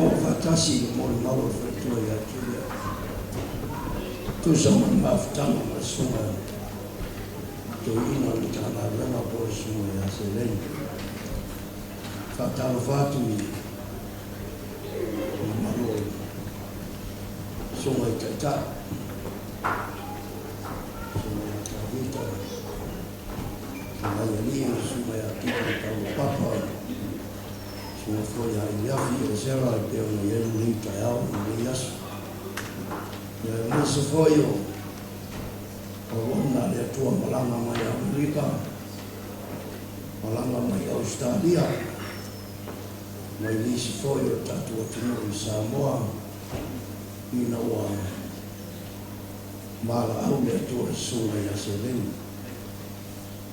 o fatasi mo mau fatua ya kia. Tu sama maftama masuma. Tu ina litana lema por suma ya Seleni. Fatalo fatu malo suma tata. Suma ya kabita. Mayani suma ya kita tau papa. Suma foi a iafi o sera te o yelu ni taiao ni yasu. Ya masa foi o ona le tua malanga mai Amerika. Malanga mai Australia. Mai nisi foi o tatua tino i Samoa. Ina wa mala au le tua suna ya Seleni.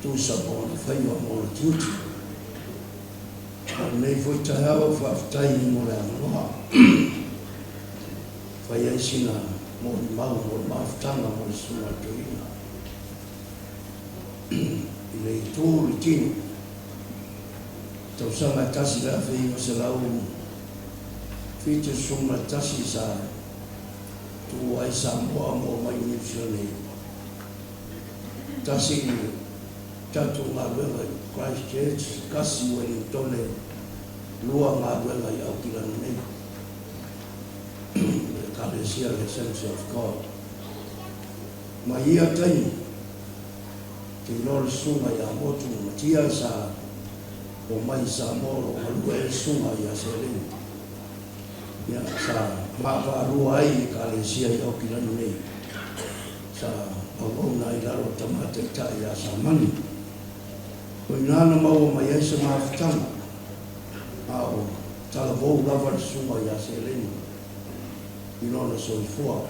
Tu sabona fai wa mola tuti. Nei foi taiao whaftai mo le anoa. Whai aisina mo mau mo maftanga mo suna tuina. I le tūri tino. Tau sanga tasi la whi o se lau. White suna tasi sa. Tu ai Samoa mo mai New Zealand. Tasi tatu ngā wenga Christchurch, kasi Wellington, lua ngā wenga i Aukirana nei. Kalesia le Sense of God. Ma ia taini, te lor sunga i a motu matia sa o mai Samoa malua e sunga i a Seleni. Ia sa mapa rua ai Kalesia i Aukirana nei. Sa awauna i laro tamate ta i a Samani. Ko inana mau mai aisa maafutanga. Ao tala vou lava sunga i a Seleni. Inona soifua.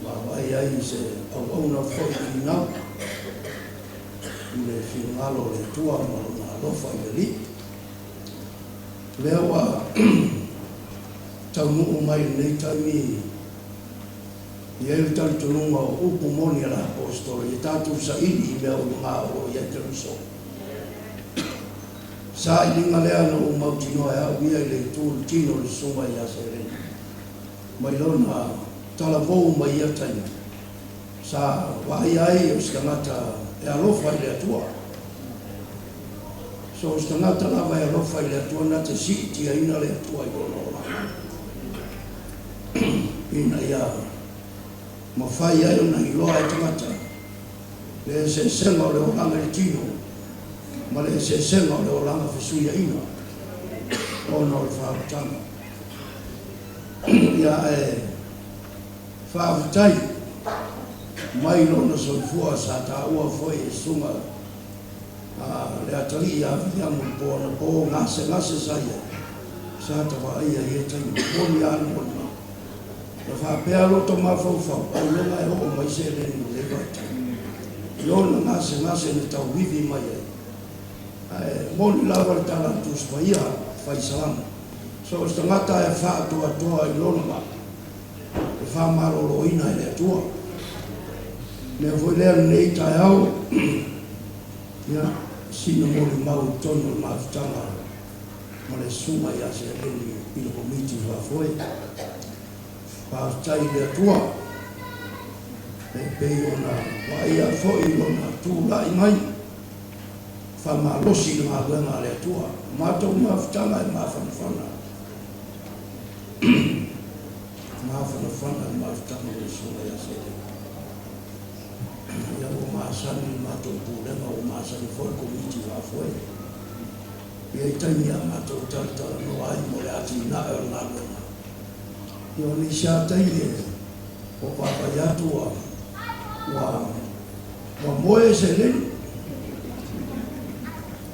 Mawai ai se awauna foi i ngau. Ile whingalo le tua maruna alofa i li. Lewa tau nuu mai nei taimi i elu tali tununga o upu moni ala apostolo i tatu sa ili i mea unga o i Jerusalem. Sa i linga lea no umautino e au ia i le tūru tino le sunga i a Seleni. Mai lona tala vou mai ia taina. Sa wahi ai o skangata e alofa i le atua. So skangata lava e alofa i le atua na te siti a ina le atua i lono. Ina ia ma fai ai ona i loa e tangata. Le se senga o le oranga le tino. Ma le se senga o le oranga fesuia ina. Ona o le whaakutanga. Ia e whaakutai. Mai lona soifua sa ta ua foi e sunga. Le atali ia viangu pōna pō ngase saia. Sa ta wa ia i e tainu. Pōni anu mona. Na whapea loto mawhauwhau, au longa e hoko mai Seleni le vaita. Iona ngase ni tau wivi mai ai. Moni lawa le tala tus pa ia, whai salama. So sta ngata e whaatoa i lona ma. E whamarolo ina e le atua. Nea voi lea nei tai au. Ia, sina mori mau tono mawhtanga. Ma le suma ia Seleni i le komiti whafoe. Pastai le tua e pei ona waia foi ona tūla i mai whamalosi ngā wenga le tua mātou mawhtanga e mawhanawhana e mawhtanga le sunga i a Seleni ia o maasani mātou pūrenga o maasani foi komiti wafoe ia i taimi a mātou taritara no ai mo le ati na e o ngā wenga. Yo ni shata ile o papa yatu wa moe Seleni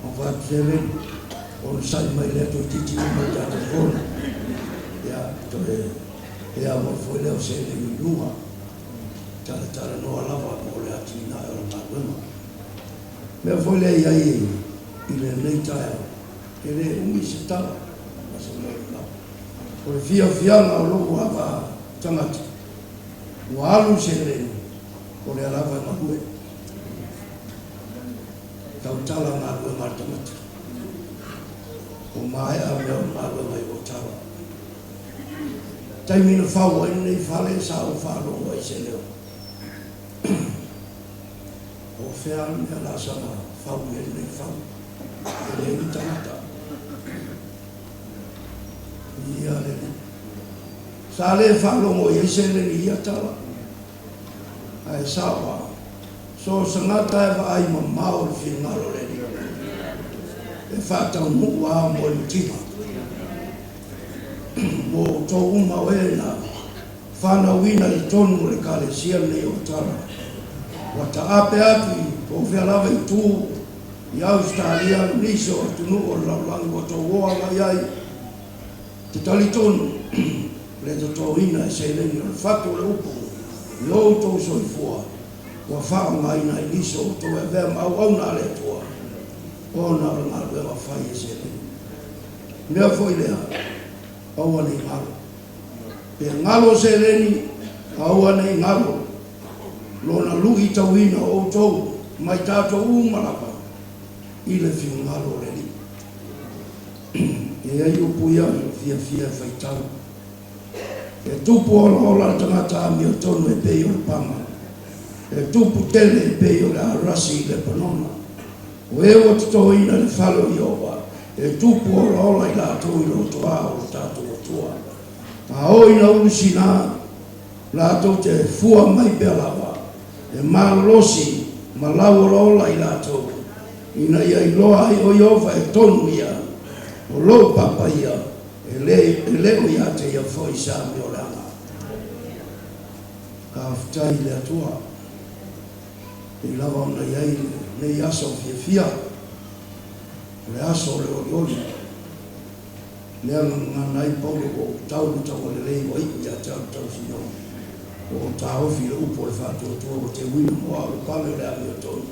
o papa Seleni o sai mai le to titi mai ta ko ya to e a mo foi le Seleni lua tala no lava mo le atina o na bueno me foi le ai ile nei ta ele umi sita mas no o fianga o logo hava tangati. O alu Seleni o le alava e mahue. Tau tala ngā rua ngā tangati. o mai a mea o malo mai o tawa. Tai mina whau ai nei whale sa o whalo ai se leo. O whea mea la sama whau ai nei whau. E leo i tangata. Ia leo. Sa le whalo mo i se le ni ia tawa. Ai sawa. So sangata e wa ai ma mao le fi ngaro le ni. E whātau mua mo i tima. Mo tō uma we na whanauina i tonu le kalesia nei o tara. Wa ta ape api o whea lawa i tū i Australia niso o tunu o laulangi o tō oa mai ai. Te tali tonu le tō ina e Seleni o le whatu le upu i o tō soifua. Wa whao ngai na i niso o tō e vea mau au na le tua. Ona o ngā rewa whai e Seleni. Mea fwoi lea, aua nei ngalo. Pea ngalo Seleni, aua nei ngalo. Lona luhi tauina o tau, mai tātou umarapa, i le whiu ngalo reni. E ai upu ia, fia whai tau. E tupu ola tangata ami o tonu e pei o le pama. E tupu tele e pei o le arasi i le panona. O e o tito ina le whalo i owa, e tupu ola i la tō i lo toa o tātou o toa. Ta o ina usi nā, la tō te fua mai pia lawa, e malosi, ma lau ola i la tō. Ina ia i loa ai o iowa e tonu ia, o lo papa ia, e leo ia te ia fo i sa mi o langa. Ka aftai le atua, i lawa ona iai nei aso fia le aso le oli le nganai polo o tau le lei o ia tau sino o tau fi le upo le fatu o te wina moa o pale le ami o tonu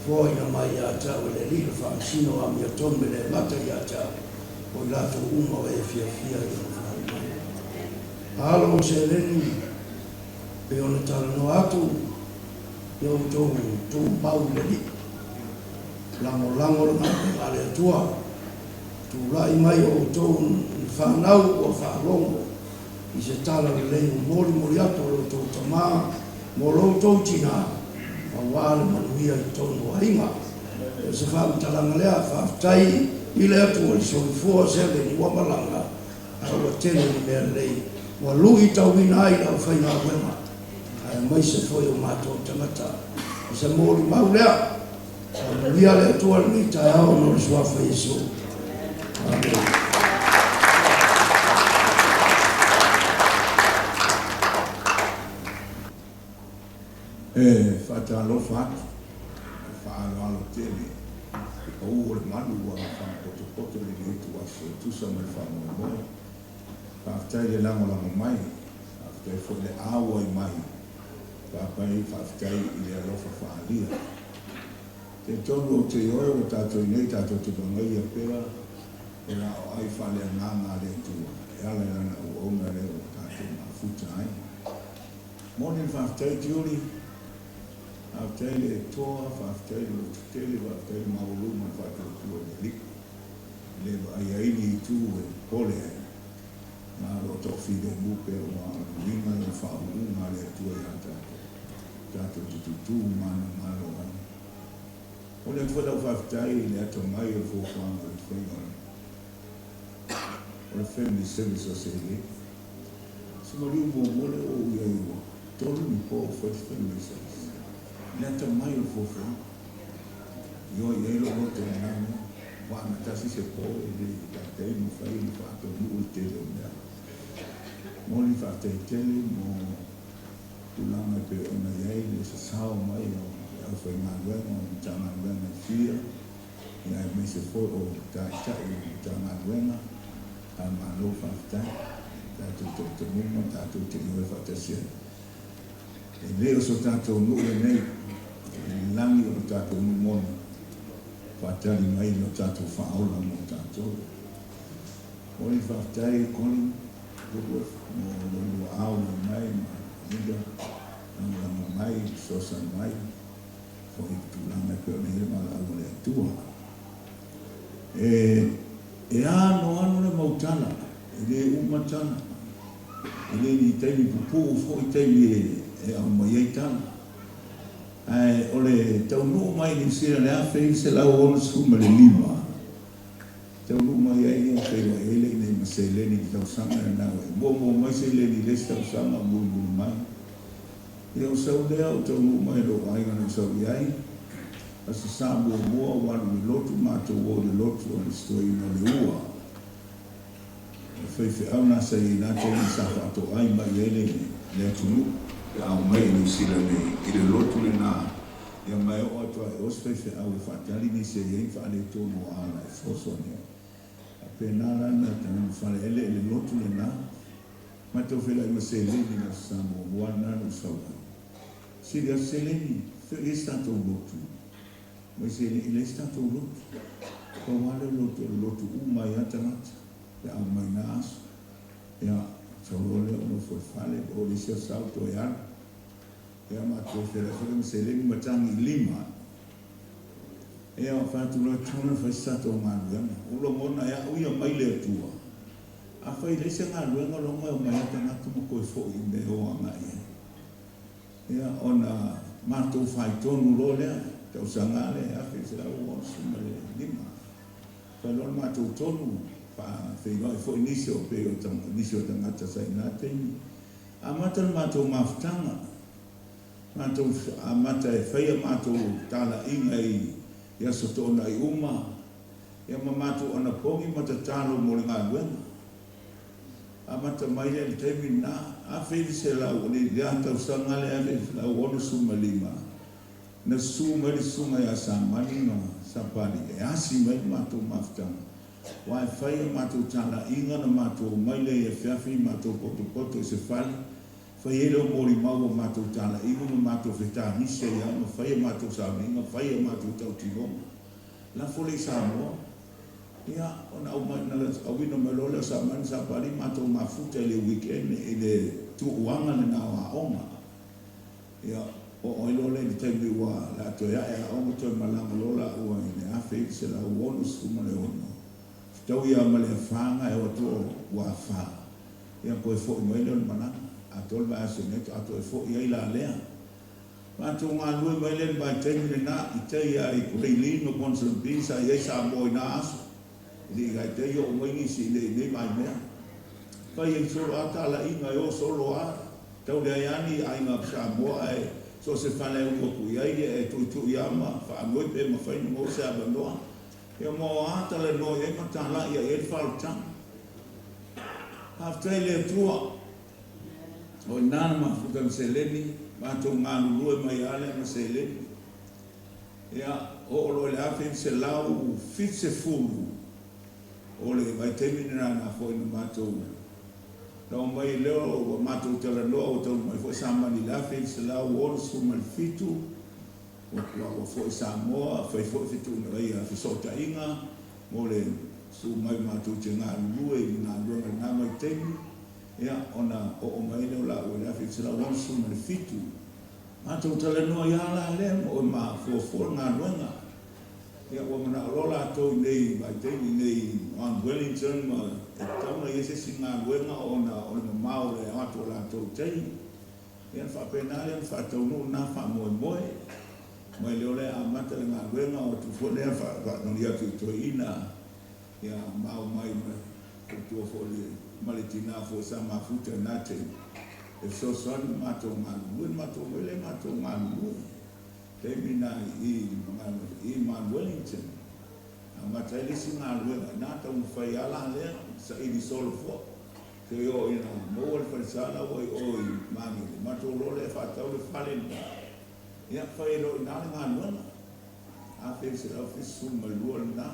fo ina mai a tau le li le fatu sino ami o tonu me le mata i a tau o i lato uma o e fia i o alo o Seleni pe ona tala no atu yo tō pau le li. Lango le ngale atua. Tu lai mai o tō whanau o whanongo. I se tala le lei mori ato o tō tamā. Mo lo tō tina. A wāle manuia i tōnu ainga. E se whamitalanga lea whaftai. I le atu o li soli fua Seleni wamalanga. A ua tene ni mea lei. Wa lui tauina ai lau whainga wema. Mai se foi o mātou tangata. I se mōri mau lea. Lia lea tua ni tai ao no le suafa Iesu. Amen. Whaatalofa atu. Whaaloalo tele. O le manu wa whaapoto le leitu wa se tusa mai whamoe. Whaatai le lango mai. Whaatai fo le awa i mai. Papai whaftai i le alofa whaalia. Te tonu o te oe o tātou nei tātou te pangai a pera, e la o ai whale a ngā le tua, e ala lana o onga le o tātou ma futa ai. Mōni whaftai te uri, whaftai le toa, whaftai le tutele, whaftai le mauluma, whaftai tua le lik. Le ai aini i tū e pole ai. Nā ro tofi le mupe o a lima le whauluma le tua i a tātou. Tātou tututu mana malo ai. O le tua lau whaftai le ato mai o fōwhanga le whainga. O le family service o se le. Sima riu mō mole o ia iwa. Tolu ni po o family service. Le ato mai o fōwhanga. Io i eilo o te nana. Wāna tasi se po e le tātei mo whai ni whātou mu o tele o mea. Mō li whātai tele mō tulanga pe ona iei le sa sao mai o whai ngā ruenga o ta ngā ruenga whia i ai me se fo o tai o ta ngā ruenga a ngā lo whaftai tātou te muma, tātou te iwe whatasia e leo so tātou nure nei langi o tātou numona whatali mai o tātou whaola mo tātou o li whaftai koni mo lulu au mai ma Nida, nang mai, sosan mai, for it to lang na pero nila mga awala tua. e ano le mautala, le umatala, le ni taimi pupu fo i taimi e au mai ai tala. Ai, ole taunu mai ni sira le afe se la o suma le lima. Taunu mai ai ni fe wa ele ni Seleni Taoai na we. Mo mai Seleni le Taoai mo mai. Ia sau lea o taunu mai lo ai ngana sau ai. Asa sabo mo wa ni lotu mato wo le lotu o le stoi no le ua. Fe au na sai na te ni sa to ai mai ele le tunu. Au mai ni sila me i le lotu le na ia mai o atua e osfefe au e whaatali ni se iei whaale tōno ala e fosone a pēnā rana tanu whaale ele le lotu le na ma tau whela ima Seleni na samo wana no saua siri a Seleni whi e stato lotu mai Seleni ile stato lotu ka wale lotu umai atanata e au mai na aso ia Saurole ono foi fale o le sia salto e ana. Ea mātou whera whera Seleni matangi lima. Ea o whātu la tūna whai sato ngā ruenga. Ulo mona ea uia mai le atua. A whai leise ngā ruenga longa o mai ata ngā tuma koe fo i me o anga ia. Ea ona mātou whai tonu lo lea. Tau sangale a whi se au o suma le lima. Whai lona mātou tonu. Whenua e fo inisio pe o inisio tangata sa ina teini. A mata le mātou mawhitanga. Mātou a mata e whaia mātou tala inga i aso tōna i uma. Ia ma mātou ana pongi mata tālo mo le ngā luenga. A mata mai le teimi nā. A whedi se lau ni rea tau sangale a le lau ono suma lima. Na suma li suma ia sa mani ma sa pari. E asi mai mātou mawhitanga. Wai whaia mātou tala inga na mātou maile e whiawhi mātou poto e se whali. Whai ero mori maua mātou tala inga na mātou whetā nise ia ma whaia mātou sauninga, whaia mātou tau tironga. La fole Samoa. Ia, ona au mai nala awina melole sa mani sa pari mātou mafuta le weekend e le tuuanga le nā wa onga. Ia, o oilole ni teimi ua la toia e a onga toi malanga lola ua i le awhi se la uonu suma le ono. Tau ia male whanga e oto wa wha. Ia koe fo i maile on mana. A tol mai ase neto ato e fo i aila lea. Mātou ngā lue maile mai teimi le nā i te ia i kurei lino konsan pisa i eisa mo i nā aso. Ili i gai te i o mwingi si i mai mea. Kai i solo ata la inga i o solo a. Tau le aiani a inga psa moa e so se whane ungo kui ai e tu i ama. Wha ngoi pe ma whainu mo se abandoa. Ia mo ata le no e matala ia e whautang. Haftai le tua. O nana mafuta Seleni, mātou ngā lulue mai ale ma Seleni. Ia o olo le awhi se lau fitse fulu. O le vai teimine nana fo ina mātou. Lau mai leo o mātou tala loa o tau mai fo samani le awhi se lau oro sumali fitu. O foi Samoa, foi fitu na rai a fisota inga, mo le su mai mātou te ngā lue i ngā lua ngā mai temi, ia ona o mai leo la o le awhi te la wansu ma le fitu. Mātou tala noa i ala lem o ma fuafua ngā luenga. Ia o mana alola atou nei mai temi nei One Wellington, ma e tauna i ese si ngā luenga o le mamau le ato la atou tei. Ia whapenale, whatau no na wha moe moe. Mai leo le a mata le ngā luenga o tu fōlea whanoni atu i toi ina. Ia mau mai ma kutua fōle malitina fō sa mafuta nā te. E so soni mātou ngā lue, mātou wele mātou ngā lue. Te mina i Man Wellington. A mata ele si ngā luenga. Nā tau mwhai ala lea sa ili solo fō. Te o ina mo le whaisala o i mangi. Mātou lole whatau le whale nā. Ia whai ero i nāle ngā luana. A whai se rau fisu mai lua le nā.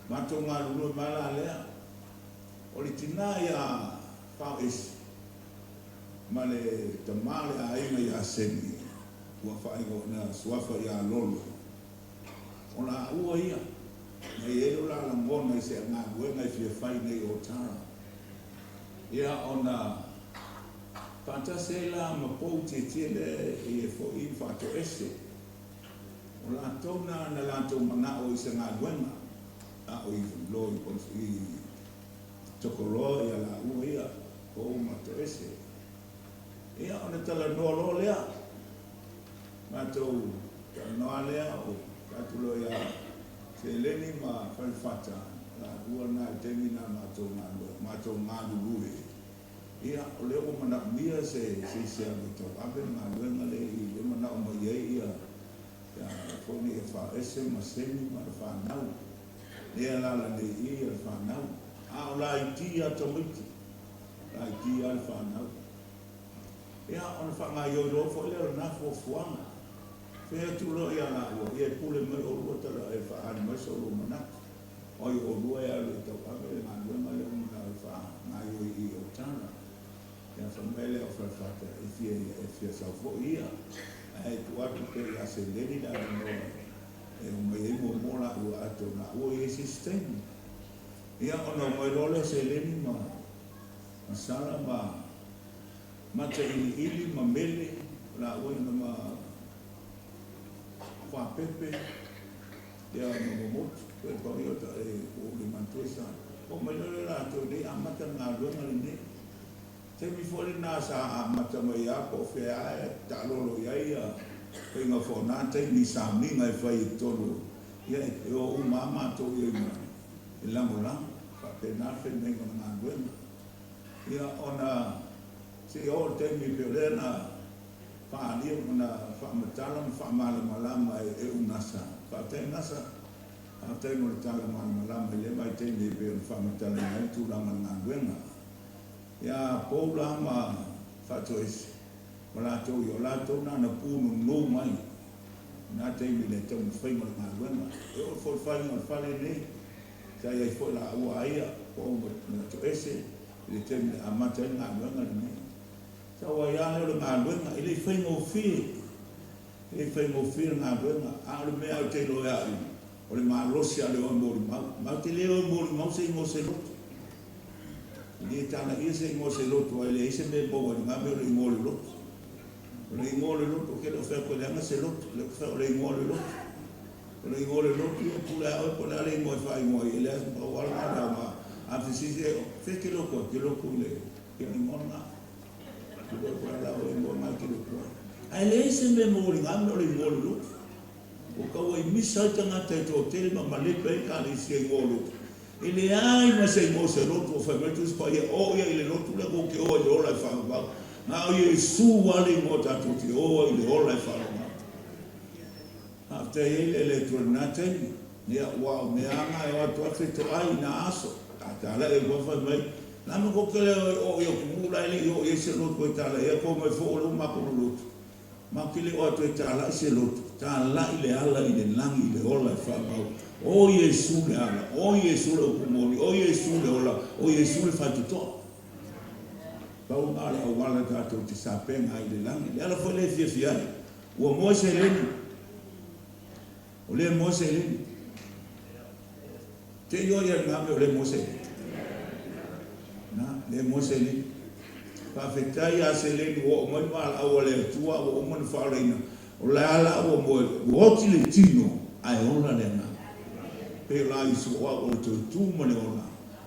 Mātou ngā lua mala lea. O li tina ia whao esi. Ma le tamale a inga ia seni. Ua whai ngō na suafa ia lolo. O nā ua ia. Nei ero la la ngona i se ngā luenga i fia whai nei o tara. Ia o nā Fantasela ma pou te tele e fo i whato ese. O la tona na la tō mana o i se ngā luenga. o i lo i tokoro ia la u ia o mato ese ia ona tala no lo lea mato no lea o katulo ia Seleni ma falfata la uana termina mato malulu ia o leo mana mia se to abe maluenga le i mana o mai ia ya foni e fa ese maseni ma fa nau ia la le ia fa nau a la itia tomiti la itia fa nau ia on fa nga yo ro fo le na fo fuanga fe tu lo ia la o ia pule me o lo ta e fa an ma so lo mana o yo lo ia le to abe maluenga le mana fa nga yo i o tana ya famele o falfata if sa fo ia ai tu atu pe ya Seleni da no e mai mo la o atu na o e sistema ia ona mai role Seleni ma sala ma te ili ma mele la o na ma fa pepe ya no mo pe ko yo ta e o le mantuesa o mai role la to de amata na lo na ni te mi fori na sa mata mai a ko fe a ta lo ia ia pe nga fo na te ni sa mi ngai fai tolo ia e o mama to ia ma la mola fa pe na fe me nga ngwen ia ona se o te mi pe na fa ni ona fa matala fa mala mala e unasa fa te nasa a te mo tala mala le mai te ni pe fa matala ai tu la nga ngwen ya pola ma fatois wala to yo la to na na punu no mai na te mi le to fai ma na wena o fo fai ma fale ne sa ia fo la wa ia o na to ese le te mi amata na wena ne sa wa ya le na wena ile fai mo fi na wena a le me au te lo ya o le ma rosia le o mo ma te le o mo se mo se ni tana ise mo se loto ele ise me bo nga me le mo le loto che lo fa con la se loto le fa le mo le loto io pure a con la le mo fa mo ele es po wala ma a si fe che lo ko le che ni mo na che lo ko la o mo ma che lo ko ele ise me mo nga me le loto o ka o mi sa tanga te to te ma le pe ka le se mo loto ele ai ma sei mo se loto fa me tu spa ia o ia ile loto le ko ke o ile ola fa ba na o ia su wale mo ta tu ti o ile ola fa ba after ile eletronate ia wa me anga e watu afito ai na aso ta la e go fa mai na mo ko ke o ia ku la ile o ia se loto ta la ia ko me fo lo ma ko loto ma ke le o ta la se loto ta la ile ala ile langi ile ola fa ba o Yesu le ala, o Yesu le kumoni, o Yesu le ola, o Yesu le fatuto. Pau ala o wala tato te sapenga i le langi, le ala fo le fia o mo Seleni, o le mo Seleni. Te yo ia ngame o le mo Seleni. Na, le mo Seleni. Pa fetai a Seleni o mo mal o le tua o mo fa reina. O la ala o mo o ti le tino ai ona le na. Pe la isu o tu mane ona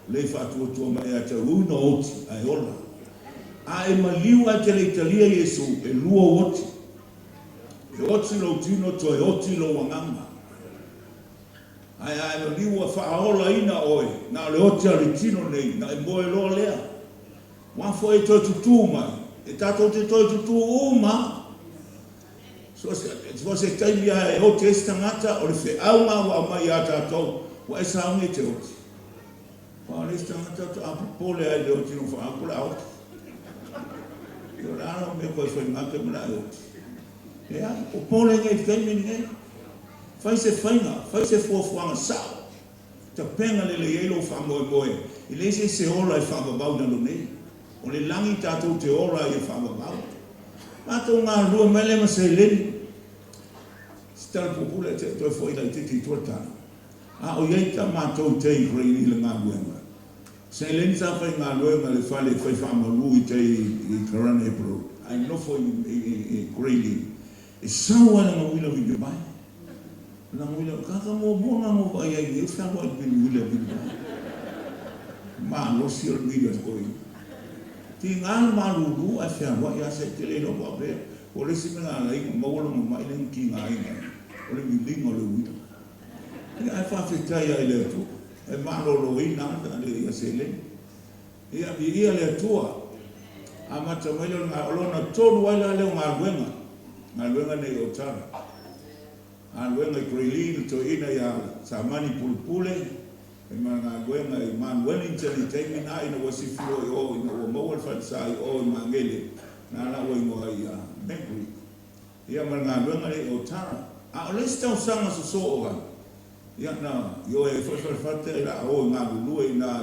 le fa tu ma e te uno oti ai ona a e maliu a te Italia Yesu e luo oti e oti lo tino to e oti lo wanganga ai maliu a fa ola ina oi na le oti a tino nei na e moe lo lea wa fo e to tu mai e tato te to tu uma so se tai via e o testa ngata o le fe au ma wa mai ata to wa esa ngi te o wa le sta ngata to a pole ai le o tino fa akula o yo la no me ko fe ngata me la o e a o pole ngi te mi ngi fai se fo fo sa te penga le yelo fa mo i le se ola e fa ba na lo nei o le langi tato te ola e fa ba Mato ngā rua mele ma Seleni. Stara pupule te toi foi la te ki tuatana. A o yeita matou te i reini le ngā buenga. Seleni sa fai ngā luenga le fale fai whamalu i te i karane e pro. Ai no foi i reini. E sawa na mawila vi mai. Na ngule kaka mo bona mo ba ya ye fa ko bin wile bin. Ma no si o video ko. Ti ngal ma lu a fa wa ya se tele no ba be. O le si na la i mo wala mo mai len ki ngai. O le mi lingo le wita. Ia fa fe tai ai le tu. E ma lo ina le ya se le. Ia bi ia le tua. Ama te mai lo nga lo na tonu wala le nga wenga. Nga wenga ne o tara. Wenga Krili to ina ya samani pulpule e mana wenga i man Wellington i temi na ina wasifio o ina o mawal fatsai o mangele na la o mo ya Megri ia mana wenga o tara a lista usanga so oga ia na yo e fate la o nga lu ina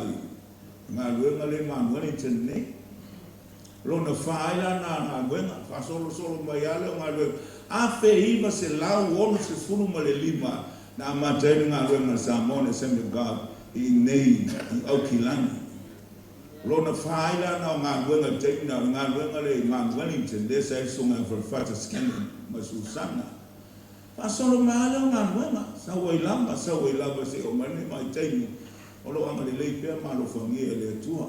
nga wenga le man Wellington ne lo na faila na wenga fa solo mai ale nga afe iba se lau ono se funu ma le lima na matai nga wenga Samone Assembly of God i nei i Aukilani. Lona faila na nga wenga tekna nga wenga le nga Wellington de sa sunga for fata skin ma Susana. Pa solo maala nga wenga sa wailamba se o mane mai tai o lo anga le pe ma lo fangia le tua.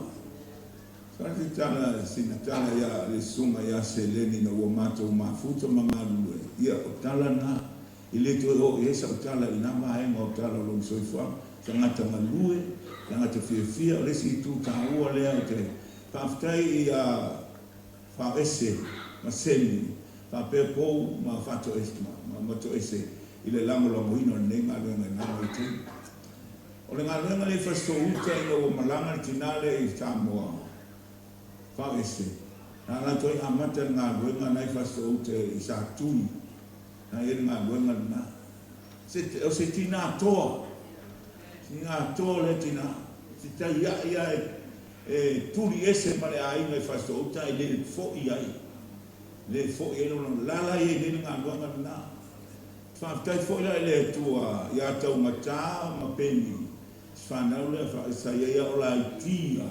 Kati tana sinatana ya le sunga ya Seleni na wamato mafuta mangalu ia otala na ile to o esa otala ina mai mo otala lo soifa tangata malue tangata fia le si tu taua le ate paftai ia fa ese maseni fa pepo ma fato esma ma moto ese ile lango la moino nenga lo na mai o le ngalo le fasto uta ina o malanga tinale i Samoa Pagese. Na la toi amata nga wenga na fasto ute isa tui. Na yen nga wenga na. Se tina toa. Tina toa le tina. Se ta ia e turi ese male ai nga fasto uta i le fo iai. Le fo i no lala i le nga wenga na. Fa tai fo ia le tua ia tau mata ma peni. Fa na le fa sa ia ola tia.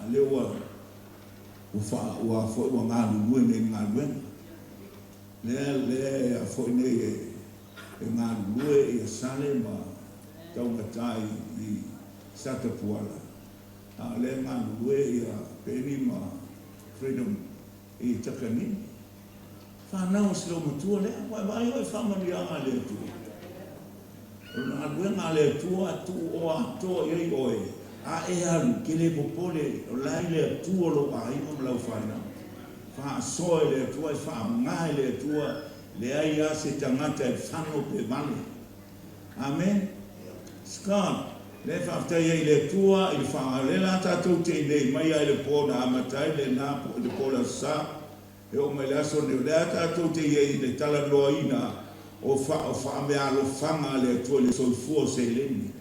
Ale wa fo wa ngalu ne ngalu le fo ne ngalu e sale ma tau matai i sata puala le ngalu ya peni ma freedom i takani fa na uslo mutu le wa o fa ma ya le tu na ngale tu o to ye oe a alu kele popole o laile tuo lo ai mo la fana fa so le tua fa ngai le tua le ai a se tangata fano pe mane amen ska le fa ta ye le tua il fa le la ta tu te le mai ai le pona amatai le na po le pola sa e o mai la so ne le ta tu te ye le tala loina o fa me alo fanga le tua le so fu se le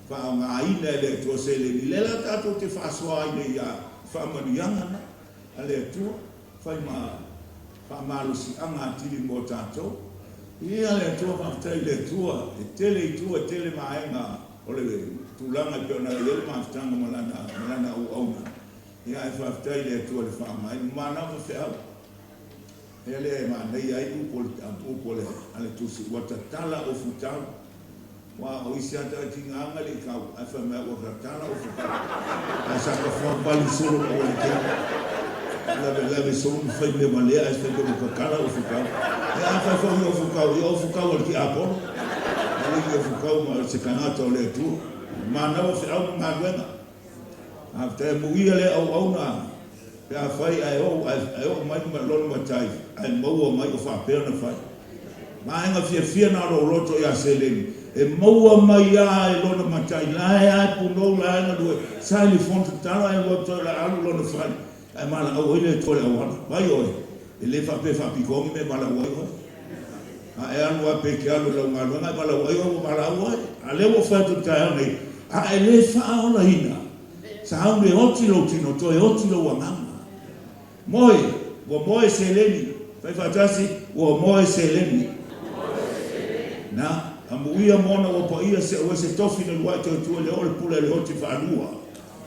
fa nga ina le to se le le la ta to te fa so ai ya fa ma yanga na ale to fa ma lo si anga ti mo ta to ia le to fa ta le to e tele ma nga o le tu la ma pe na le ma sta nga ma na o ia fa ta le to le fa ma na fa fa ele ma nei ai u pole ale tu si wata tala o futa wa o isi ata tinga le ka afa me o ratana o futa asa ka fo bali solo o le leve solo fa le male a este ko kala o futa e afa fo o futa o ki apo ali o futa o se kanata o le tu ma na o fa o ma wena after mu ile o na ya fai ai o mai ma lo ma tai ai mo mai o fa perna fai ma nga fia na ro roto ya Seleni e maua mai a e lona matai la e ai puno la e na due sai li fonte tala e roto la alu lona fai ai mala au ile tole awana vai oi e le fa pikongi me mala oi a e anu a pe ke alu la ngalo nga mala oi o mala oi a le wo fa tu ta ne a e le fa ona ina sa un le oti lo tino to e oti lo wangama moe Seleni fai fatasi wo moe Seleni na amuia mona o paia se o se tofi no wa to le ol pula le oti fa lua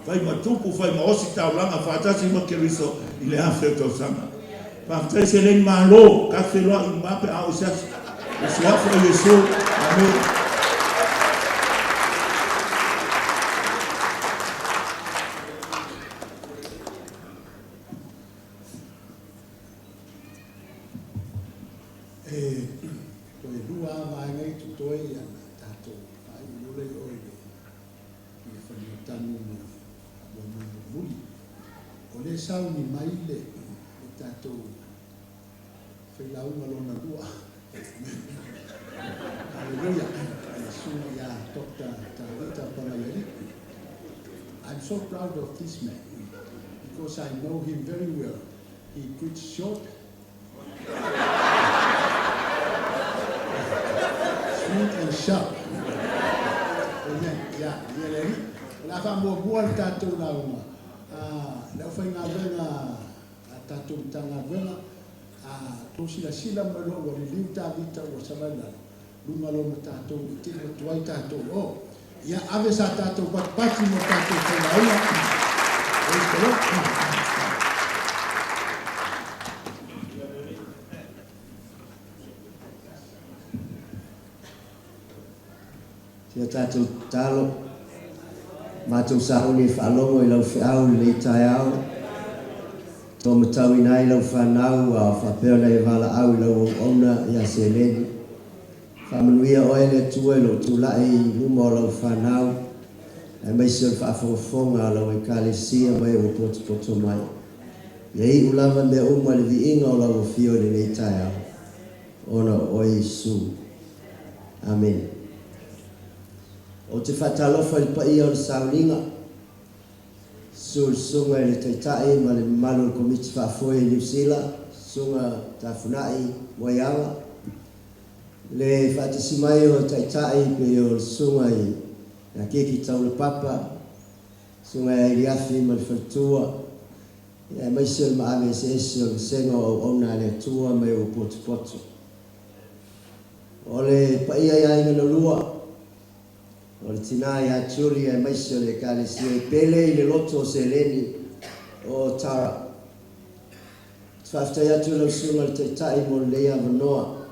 fai matupu fai ma osi taulanga fatasi ma keriso ile afeto sana fa Seleni malo ka felo i mape a o se o se afo Yesu Toi lua vai ngai tu toi ia tato ai lule oi i whanau tanu mo muli o le sau ni maile i tato whailaunga lona lua Hallelujah suna ia Dr. Tawita Panayari. I'm so proud of this man because I know him very well. He preached short, sweet and sharp. Amen. Yeah, yeah. La famo buon tato na uma. La fainga venga tato tanga venga. To sila malo wa liuta vita wa sabana. Lunga lo tato tino tuai tato. Oh, ya ave sa tato pati mo tato tanga. Tia tātou tālo, mātou sahoni whaalongo I lau whiau le tai au, tō matau I nai lau whanau a whapeo nei wala au I lau ona I a Seleni. Whamanuia oe le tua lo tūlai luma o lau whanau, e maisi o whaafonga lau e kālesia mai o poto mai. Ia I ulava mea uma le viinga o lau whio le nei tai au. Ona o Yesu. Amen. O te whatalofa I pa ia o le sauniga. Sunga I le taitai ma le malu le komiti whaafoe I New Zealand. Sunga tafunai moiawa. Le whatisi mai o taitai pe o le sunga I na keki tau le papa. Sunga I liafi ma le whatua. Ia maisi o le maame ese o le senga o ona le atua mai o poto. O le pa ia ia inga na lua. O le tina I aturi e maisi o le kālesia I pele I le loto o Seleni o Tara. Whaftai atu lau sunga le taitai mo le lea manoa.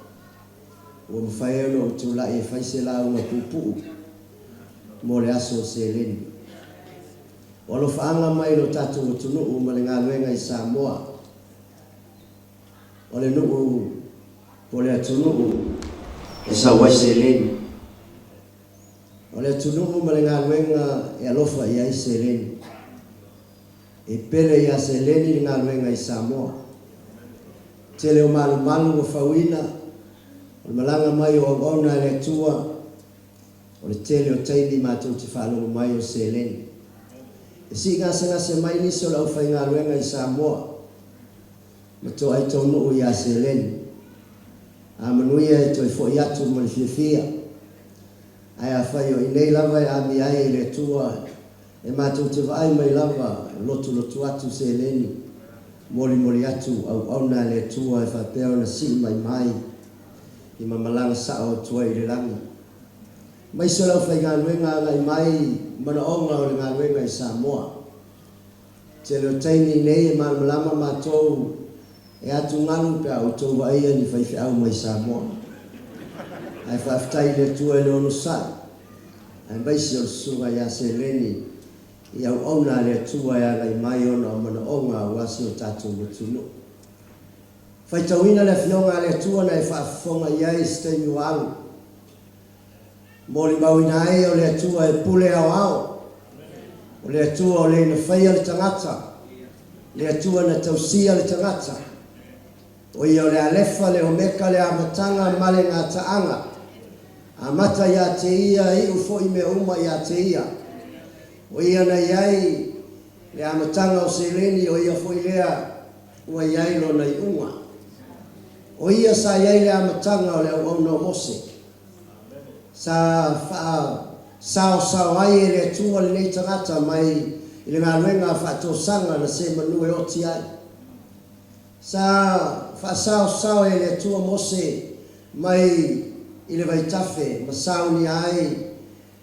O mwhai ono o tūlai e whaise la unga pupu mo le aso o Seleni. O lo whaanga mai lo tātou o tunu ma le ngā luenga I Samoa. O le nuu po le atunu e sa wai Seleni. O le tunu ma le ngā luenga e alofa I ai Seleni. E pele I a Seleni le ngā luenga I Samoa. Tele o malu o whawina. O le malanga mai o ona le tua. O le tele o taimi mātou te whalongo mai o Seleni. E si ngase mai nisi o lau whai ngā luenga I Samoa. Ma to ai tau nuu I a Seleni. A manuia e toi fo I atu ma le fiafia. Ai a whai o I nei lava a mi ai le tua. E mātou te vai mai lava lotu atu Seleni. Moli atu au auna le tua e whapeo na si mai. I mamalanga sao tua I le langi. Mai so lau whai ngā luenga ngai mai mana onga o le ngā luenga I Samoa. Te leo taini nei e malama mātou e atu ngalu pe au tau waia ni whai whiau mai Samoa. Ai whaftai le tua le ono sai. Ai maisi o sunga I a Seleni. I au ona le tua e ngai mai ona o mana onga o wasi o tātou matunu. Whai tauina le fionga le tua na e whaafonga iai stei walu. Moli mauina ai o le tua e pule au. O le tua o le na whaia le tangata. Le tua na tausia le tangata. O ia o le alefa le omeka le amatanga male ngā taanga. A mata ia te ia I ufo I me uma ia te ia. O ia na iai le amatanga o Seleni o ia fo I lea ua iai lo na I unga. O ia sa iai le amatanga o le au no mose. Sa sao ai e le tua le nei tangata mai I le ngā luenga whaatosanga na se manu e oti ai. Sa sao e le tua mose mai I le vaitafe ma sauni ai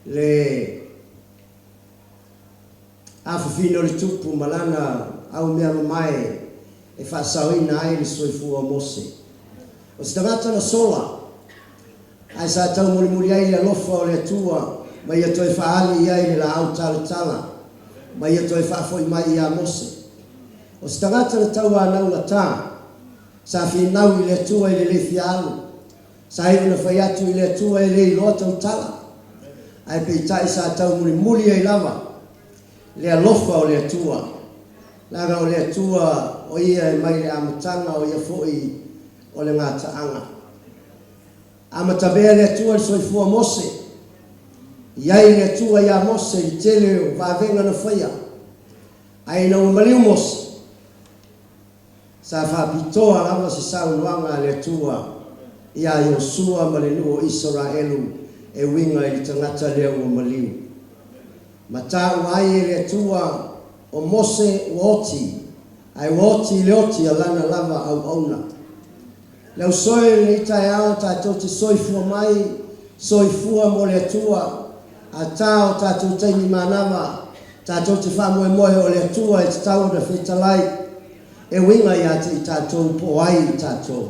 le afafino le tupu malana au mea mamae e whaasauina ai le soifua mose. O se tangata na sola ai sa tau muri ai le lofa o le tua mai ia toi faali ai le la au tala mai ia toi fafoi mai ia Mose o se tangata le tau anau na tā sa finau i le tua i le lefi alu sa hiu na fai atu i le tua i le iloa tau tala ai peitai sa tau muri ai lava le alofa o le tua laga o le tua o ia e mai le amatanga o ia foi o le ngataanga amatabea le tua i soifua Mose iai le tua ia Mose i tele o vavenga na faia ai na umaliu Mose sa whapitoa lava si saunuanga le tua ia Yosua ma le nua o Israelu e winga i tangata lea umaliu matau ai le tua o Mose woti ai woti le oti alana lava au auna leu soe le itai ao tatou te soifua mai soifua mo le tua a tau tatou taimi manama tatou te whamoe o le tua e te tau na whetalai e winga ia te i tatou po ai i tatou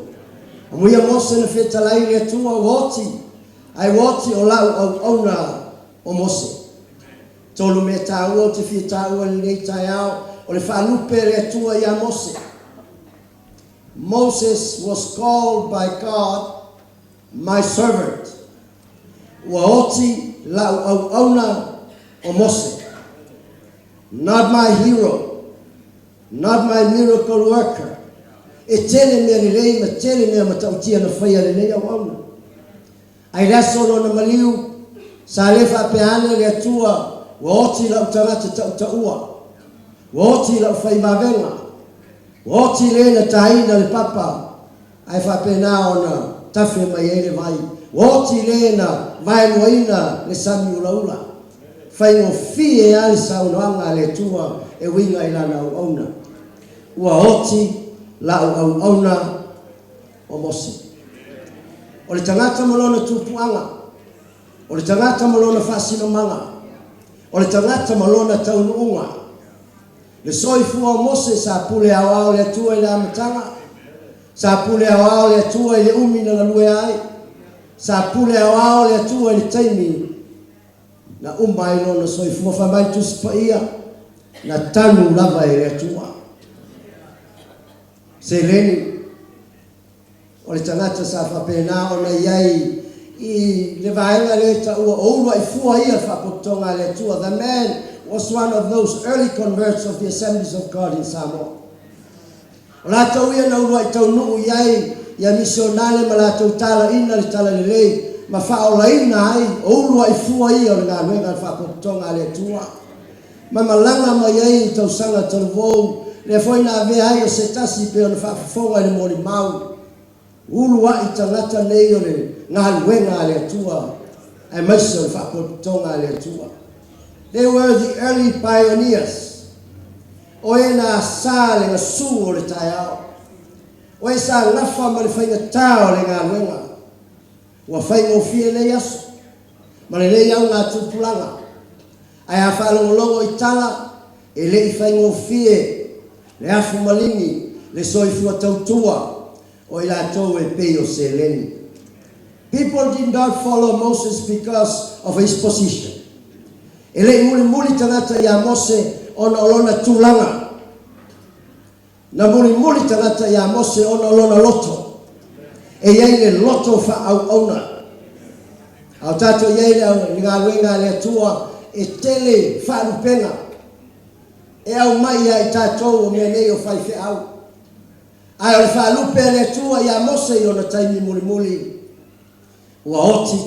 amuia Mose na whetalai le tua woti ai woti o lau au auna o Mose tolu me tāua te whia tāua le nei tai ao o le whaalupe le tua ia Mose. Moses was called by God my servant. Ua oti lau au auna o Mose. Not my hero, not my miracle worker. E tele mea le rei ma tele mea matautia na whaia le nei au auna. Ai raso no na maliu sa le whapeane le tua wa oti lau tangata taua wa oti lau whai mavenga wa oti le na taina le papa ai whapena o na tafe mai ele vai wa oti le na mai moina le sami ulaula whai ngo fie ali saunoanga le tua e winga ilana au auna ua oti lau au auna o Mose o le tangata malona tupuanga o le tangata malona whasinamanga o le tangata malona taunuunga. Le soifua o Mose sa pule awao le tua i le amatanga, sa pule awao le tua i le umi na lue ai, sa pule awao le tua i le taimi na umai no na soifua whamai tuspa ia na tanu lava i le tua. Seleni, o le tangata sa whapena o na iai I le vaenga le taua oulua I fua ia whapotonga le tua. The man was one of those early converts of the Assemblies of God in Samoa. O la tau ia na ulua I tau nuu iai ia misionale ma la tau tala ina le tala le lei ma whaola ina ai oulua I fua ia o le ngā nuenga whapotonga le tua. Ma malanga ma iai tau sanga tau vou le foina ave ai o se tasi pe o na whafonga le mori mau. Ulua I tangata nei o le ngā luenga le tua e maisa o whapotonga le tua. They were the early pioneers. O e nā sā le ngā su o le tai ao. O e sā ngafa ma le whainga tā o le ngā luenga. Ua whainga o fie nei aso. Ma le nei au ngā tupulanga. Ai a whalongolongo I tala e le I whainga o fie le afu malingi le soifua tautua. O ila tau e Ps Seleni. People did not follow Moses because of his position. Ele muli tangata ya Mose ona olona tulanga. Na muli tangata ya Mose ona olona loto. E yeile loto fa au ona. Au tato yeile ngā wenga le tua e tele fa lupenga. E au mai ya I tatou o mea nei o fai fe au. Ai o le whaalupe le tua ia Mose I ona taimi muli. Ua oti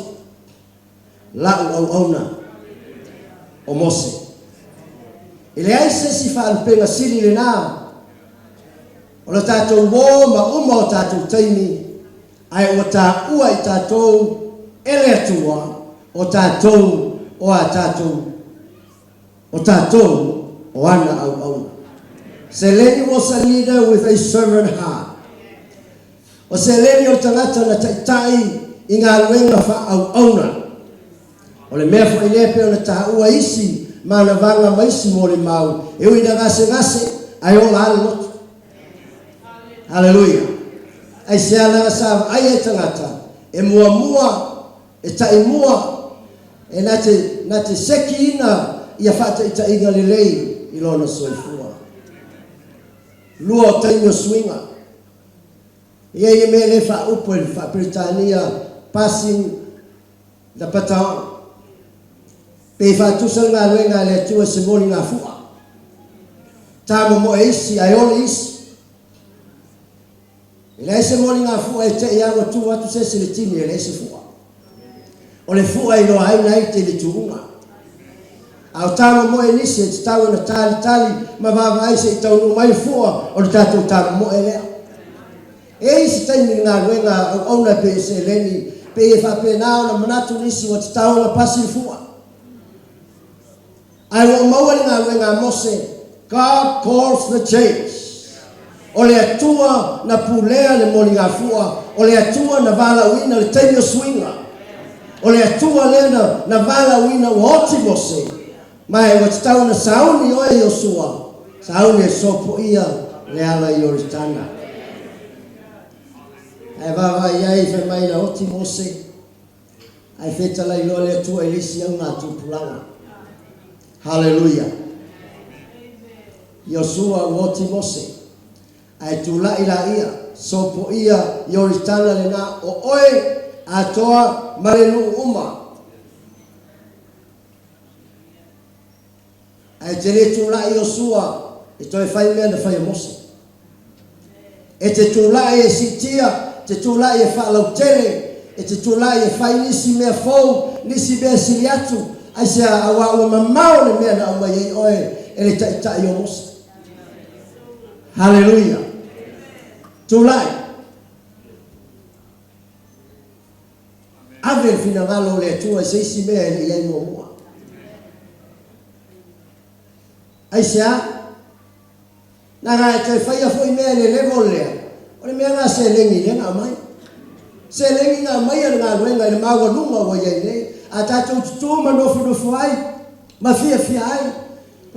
lau au auna o Mose. I le aise si whaalupe nga siri le nā. O le tātou wō ma uma o tātou taimi. Ai o tā ua I tātou ele atua o tātou o a tātou. O tātou o ana au auna. Seleni was a leader with a servant heart. O Seleni o tangata na taitai I ngā luenga wha au auna. O le mea fo I lepe o na taha ua isi ma na vanga maisi mo le mau. E ui na ngase ai o la lotu. Hallelujah. Ai se ala sa ai e tangata e mua e tai mua e na te seki ina ia whata i tai inga lelei i lona soifua. Lua o tainga swinga. Ia i me le wha upo i wha Britania passing the baton. Pe wha tusal ngā luenga le tua se moli ngā fua. Tāma mo e isi, ai ole isi. I le se moli ngā fua e te iango tu watu se le tini e le se fua. O le fua i loa aina i te le tuunga. Au tāma mo e nisi e te tau na tali ma vava aise i tau no mai fua o le tātou tāma mo e lea. E isi taimi ngā luenga au na Ps Seleni pe e whapenao na manatu nisi wa te tau na pasi fua. Ai o maua ni ngā luenga mose, God calls the change. O le atua na pulea le moli ngā fua, o le atua na vala uina le taimio swinga. O le atua le na vala uina uoti mose. Mai wa te tau na sauni oe Yosua, sauni e sopo ia le ala i oritana. Ai vava iai fe mai na oti mose, ai fetala i loa le atua i lisi au ngā tupulanga. Hallelujah. Yosua oti mose, ai tula ila ia, sopo ia i oritana le na o oe atoa marenu uma. Ai te le tula i Yosua, e toi fai mea na fai mose. E te tula e sitia, te tula e whalau tere, e te tula e fai nisi mea fau, nisi mea siliatu, ai se awa ua mamau le mea na au mai ei oe, e le tai o mose. Hallelujah. Tula. Ave fina ngalo le tua se isi mea e le iai mua. Ai sea, na ngā e te whaia fo i mea le level lea. O le mea ngā se lengi le ngā mai. Se lengi ngā mai ar ngā luenga i le maua lunga o iai le. A tātou tutua ma nofu ai. Ma fia ai.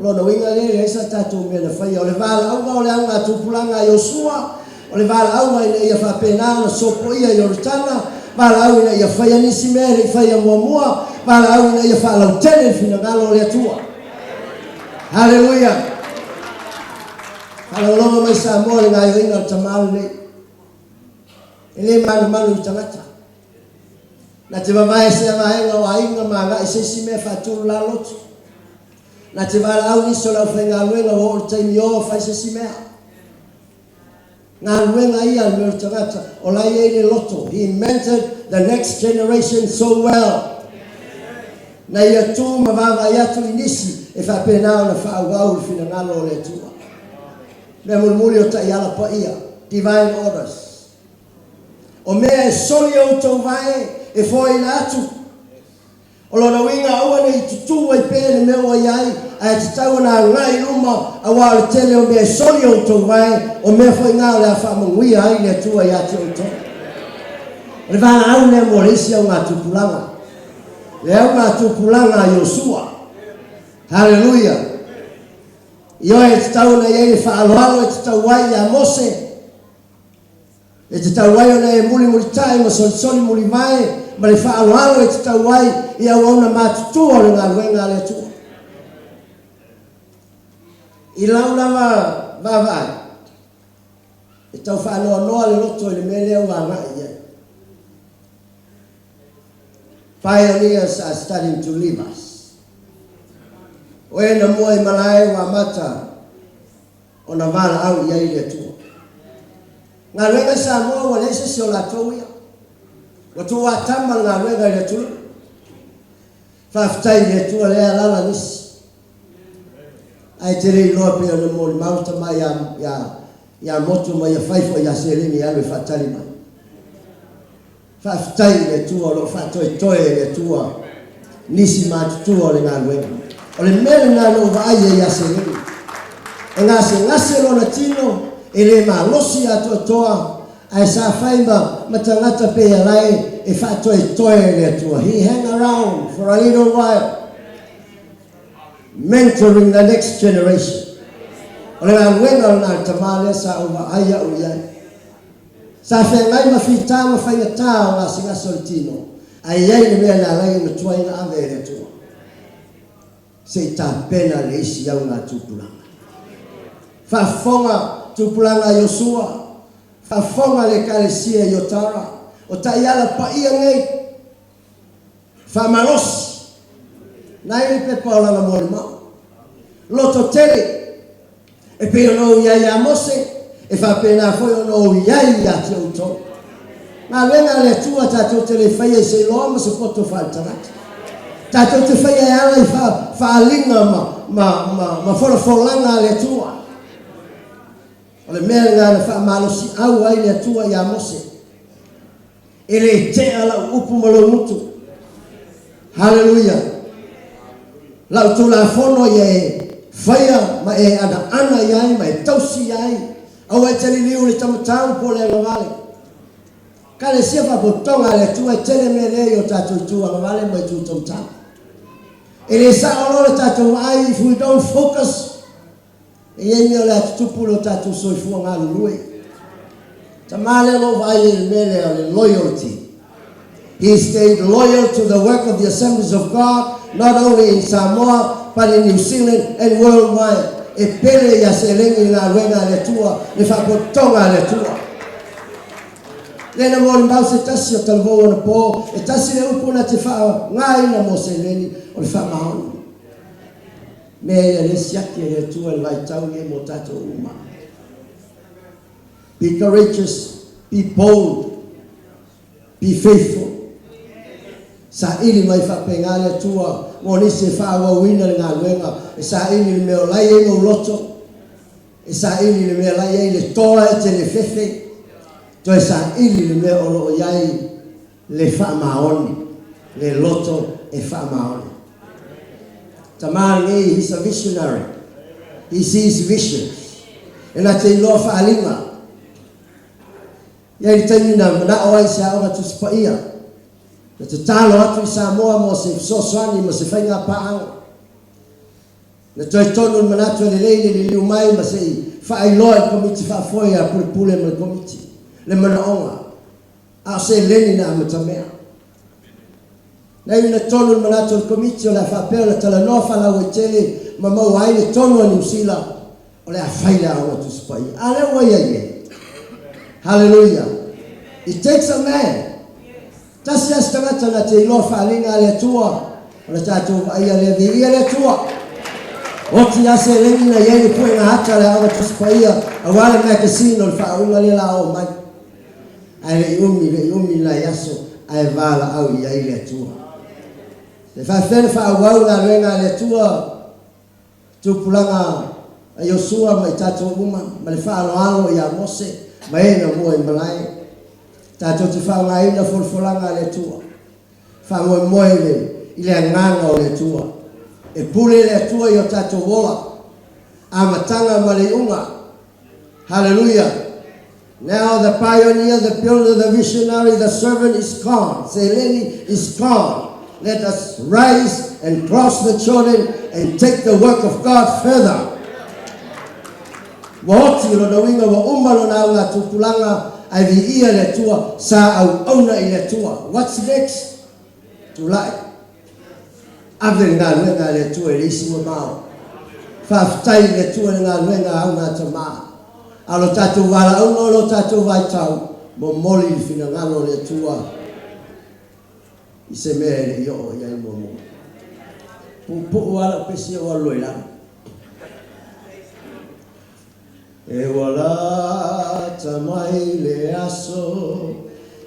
Lona winga le le isa tātou mea na whaia. O le wala aunga o le au ngā tupulanga Yosua. O le wala aunga i le ia whapena na sopo ia i oritana. Wala au ina ia whaia nisi mea le i whaia mua. Wala au ina ia whalau tene fina ngalo le atua. Hallelujah. Kalau longa mai sa mo le ngai inga tamal le. Ele manu i tangata. Na te vavae se vaenga o ainga ma ngai se si me fatulu la lotu. Na te vala au niso la whainga luenga o o taimi o fai se si mea. Ngā luenga ia me o tangata o lai e le loto. He mentored the next generation so well. Na ia tu ma vava ia tu inisi e whapenao na whaau fina ngalo o le tua. Me mulmuli o tai ala pa ia, divine orders. O mea e soli au tau vae, e fwoi na atu. O lona winga aua i tutu ai pēne mea o iai, a te tau na ngai luma, a wale tele o mea e soli au tau vae, o mea fwoi ngā lea whamanguia ai le tua i ati au tau. Le vana au lea mo reisi au ngā tupulanga. Le au ngā tupulanga a Yosua. Hallelujah. Io e te tau na iei whaaloalo e te tau wai a Mose. E te tau wai o na e muli tai ma soli muli mai. Ma le whaaloalo e te tau wai i au au na mātutua o le ngā luenga le tua. I lau lama vavai. E tau whaaloa noa le loto i le mele au ngā ngai iei. Pioneers are starting to leave us. O e na mua i malae wa mata o na vala au iai le tua. Ngā luenga sa mua wa leise si o la tau ia. Wa tu wa tamal ngā luenga le tua. Whaftai le tua lea lala nisi. Ai te rei loa pe o na mori mauta mai ya motu mai ya whaifo ya Seleni alwe whatali mai. Whaftai le tua lo whatoi toe le tua. Nisi mātutua le ngā luenga. O le mele ngā no vai e ia Seleni. E ngā se ngase lona tino, e le mā losi ato toa, ai sa whaima matangata pe alai, e whatoe toe le atua. He hang around for a little while, mentoring the next generation. O le ngā wenga ngā tamale sa o aia o iai. Sa whengai mawhitā mawhainga tā o ngā se ngase o le tino. ai ai me na ngai no tuai na ave le tu se ta pena le isi au na tupulanga fa fonga tupulanga Yosua fa fonga le kalesia Yotara o ta yala pa ia ngai fa malos nai pe paula na morma loto tele e pe no ya Mose e fa pena foi no ya tio ma venga le tua tato te le fai se l'uomo si può faltare tato te fai alla fa linga ma folanga le tua le merga fa malo si au ai le tua ya Mose e le te ala upu malo mutu haleluya la tu la fono ye faya ma e ana yai ma e tausi yai au e tele liu le tamatau po le vale kale sia fa botonga le tua tele mele yo tatu tua vale mai tu tomta ele sa olo tatu ai if we don't focus e ye la tu pulo tatu so fu nga lui tamale lo vai mele ale loyalty. He stayed loyal to the work of the Assemblies of God, not only in Samoa but in New Zealand and worldwide. E pele ya Seleni na wenga le tua le fa botonga le tua lena mo mbau se tasi o talvo na po e tasi le upu na te fa ngai na mo Seleni o le fa maon me le siaki le tua le tau e mo tato uma. Be courageous, be bold, be faithful. Sa ili mai fa penga le tua mo ni se fa wa wina nga wenga e sa ili me o lai e no loto e sa ili me lai e le toa e te le fefe to sa ili le me o yai le fa maoni le loto e fa maoni. Tamari he's a visionary. He sees visions. And I say lo fa alima ya itani na o ai sa o tu spaia na te talo atu Samoa mo se soswani mo se fainga paang na toi tonu manatu le leile le liumai ma se fa ai loa komiti fa foia pule mo komiti le mana onga a se leni na matamea na ina tonu manatu le komiti la fa pela tala no fa la wetele ma mo ai le tonu ni usila o le faila o tu spai ale wa ye hallelujah. It takes a man. Tasi astangata na te ilo falinga le tua ona tatu ai le via le tua oti ya se lengi na yeye poi na hata le ava tuspaia awale na casino fa unga le la o mai ai umi la yaso ai vala au ya ile tua le fa fa wau na lenga le tua tu pulanga Yosua mai tatu uma mai fa alo ya Mose mai na mo en malai tato te fa ngai na folfolanga le tua fa mo moile ile nganga o le tua e pule le tua yo tato wola amatanga maleunga hallelujah. Now the pioneer, the builder, the visionary, the servant is gone. Seleni is gone. Let us rise and cross the Jordan and take the work of God further. Wahoti lo na winga wa umalo na nga tupulanga ai ia le tua sa au auna i le tua. What's next? Tulai. Ave ngā nuenga le tua e risi mo mao. Whaftai le tua ngā nuenga au ngā tamaa. Alo tatu wala au no lo tatu vai tau. Mo moli i fina ngalo le tua. I se mea le io o iai mo mo. Pupu wala pesi o aloi lana. E wala tamai le aso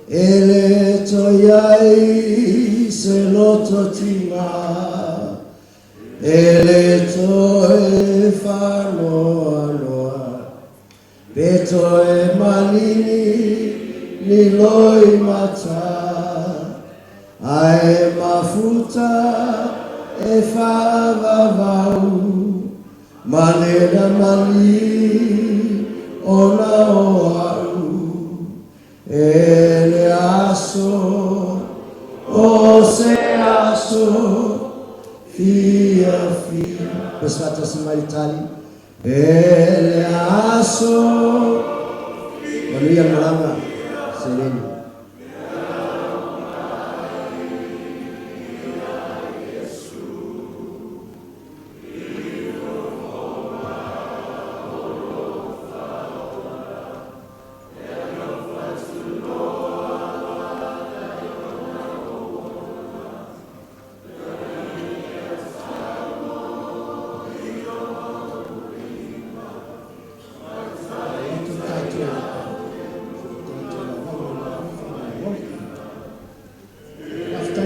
e le toiai se loto tima e le toe whanoa noa pe toe manini ni loi mata ae mafuta e whavavau manera mani ona o au ele aso o se aso fia pescata samaritani ele aso Maria Malanga Seleni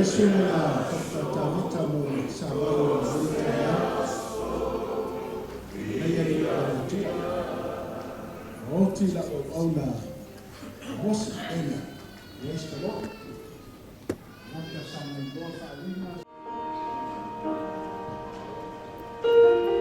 Yesu na tavita mo sababu vita ya na yale ya oti la ona boss ena yes kalo hata sana ndio falima Thank you.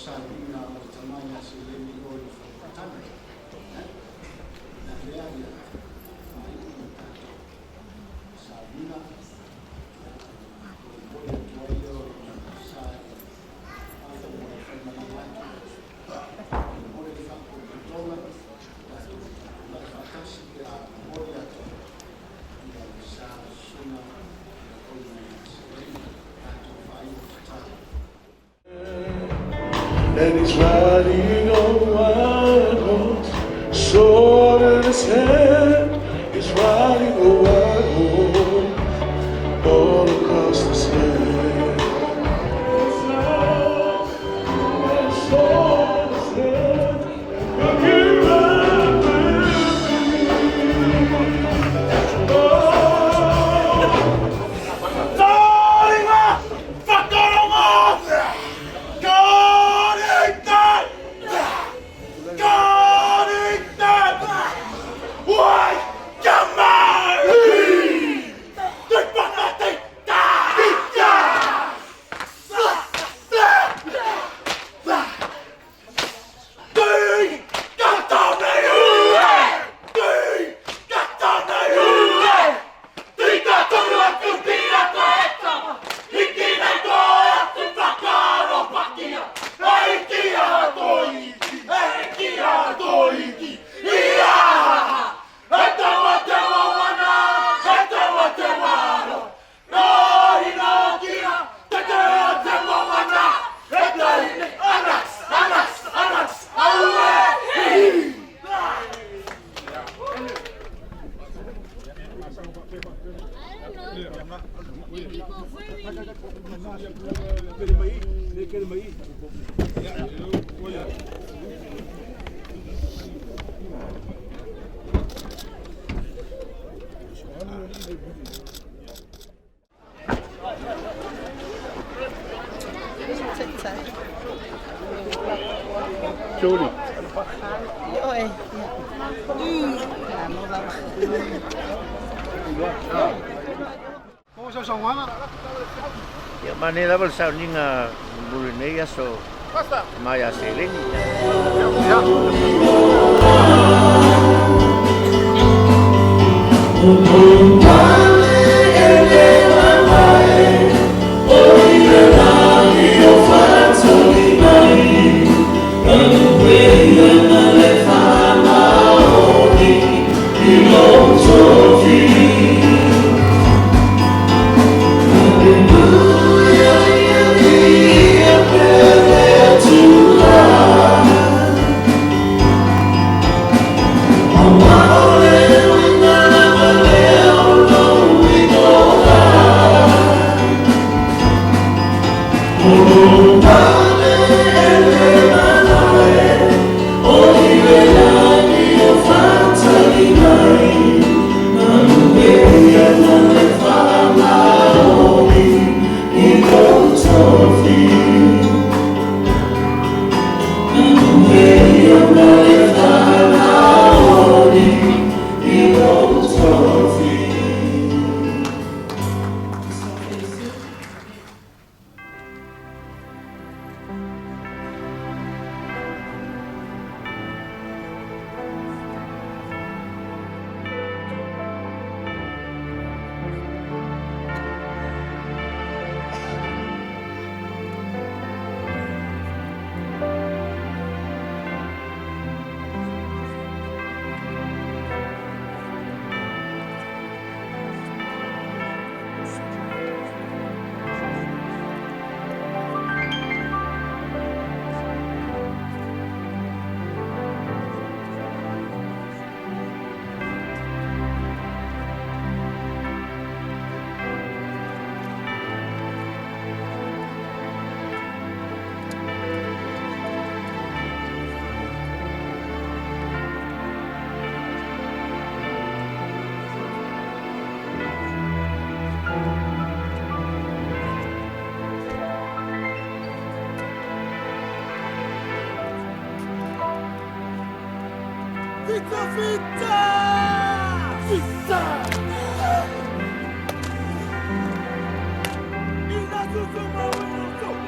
sauniga o tamaia Seleni o le whakatana. Na lea ia mai i tātou sauniga o le tuaia o le sai ata o le whaimana atu o le whakatona la whakasi ki a mori atu i a le sa suna o le Seleni tātou whai o tātou. And he's riding on wild horse, sword in his hand. He's riding a wild horse all across the sand. It's loud and sword in his hand. But he ride with me. Sauniga! Whakarongo! God ain't that! God ain't that! Why? Come on! Take back that thing! Julie. Ya manera bersauniga Brunei so Maya Seleni.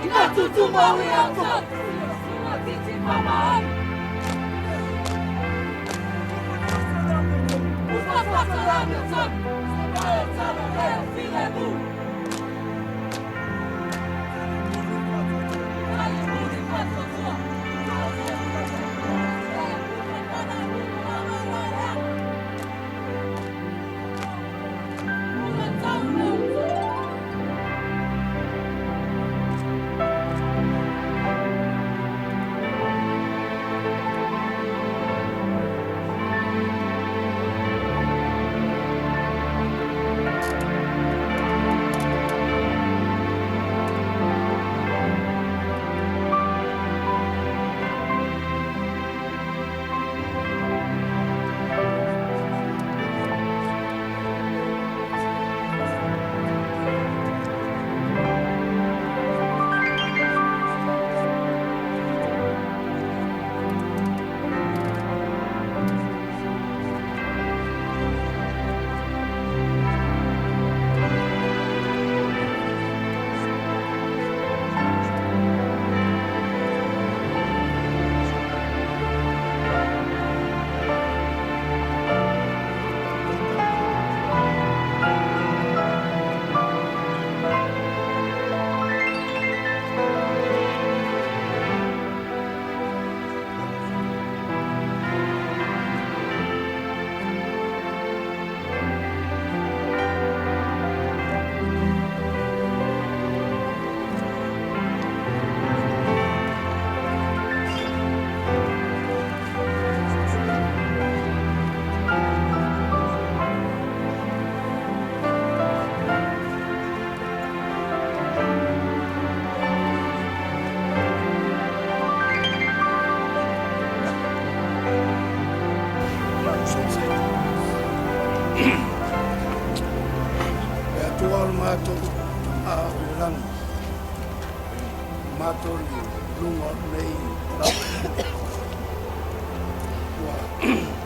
Inatutuma we are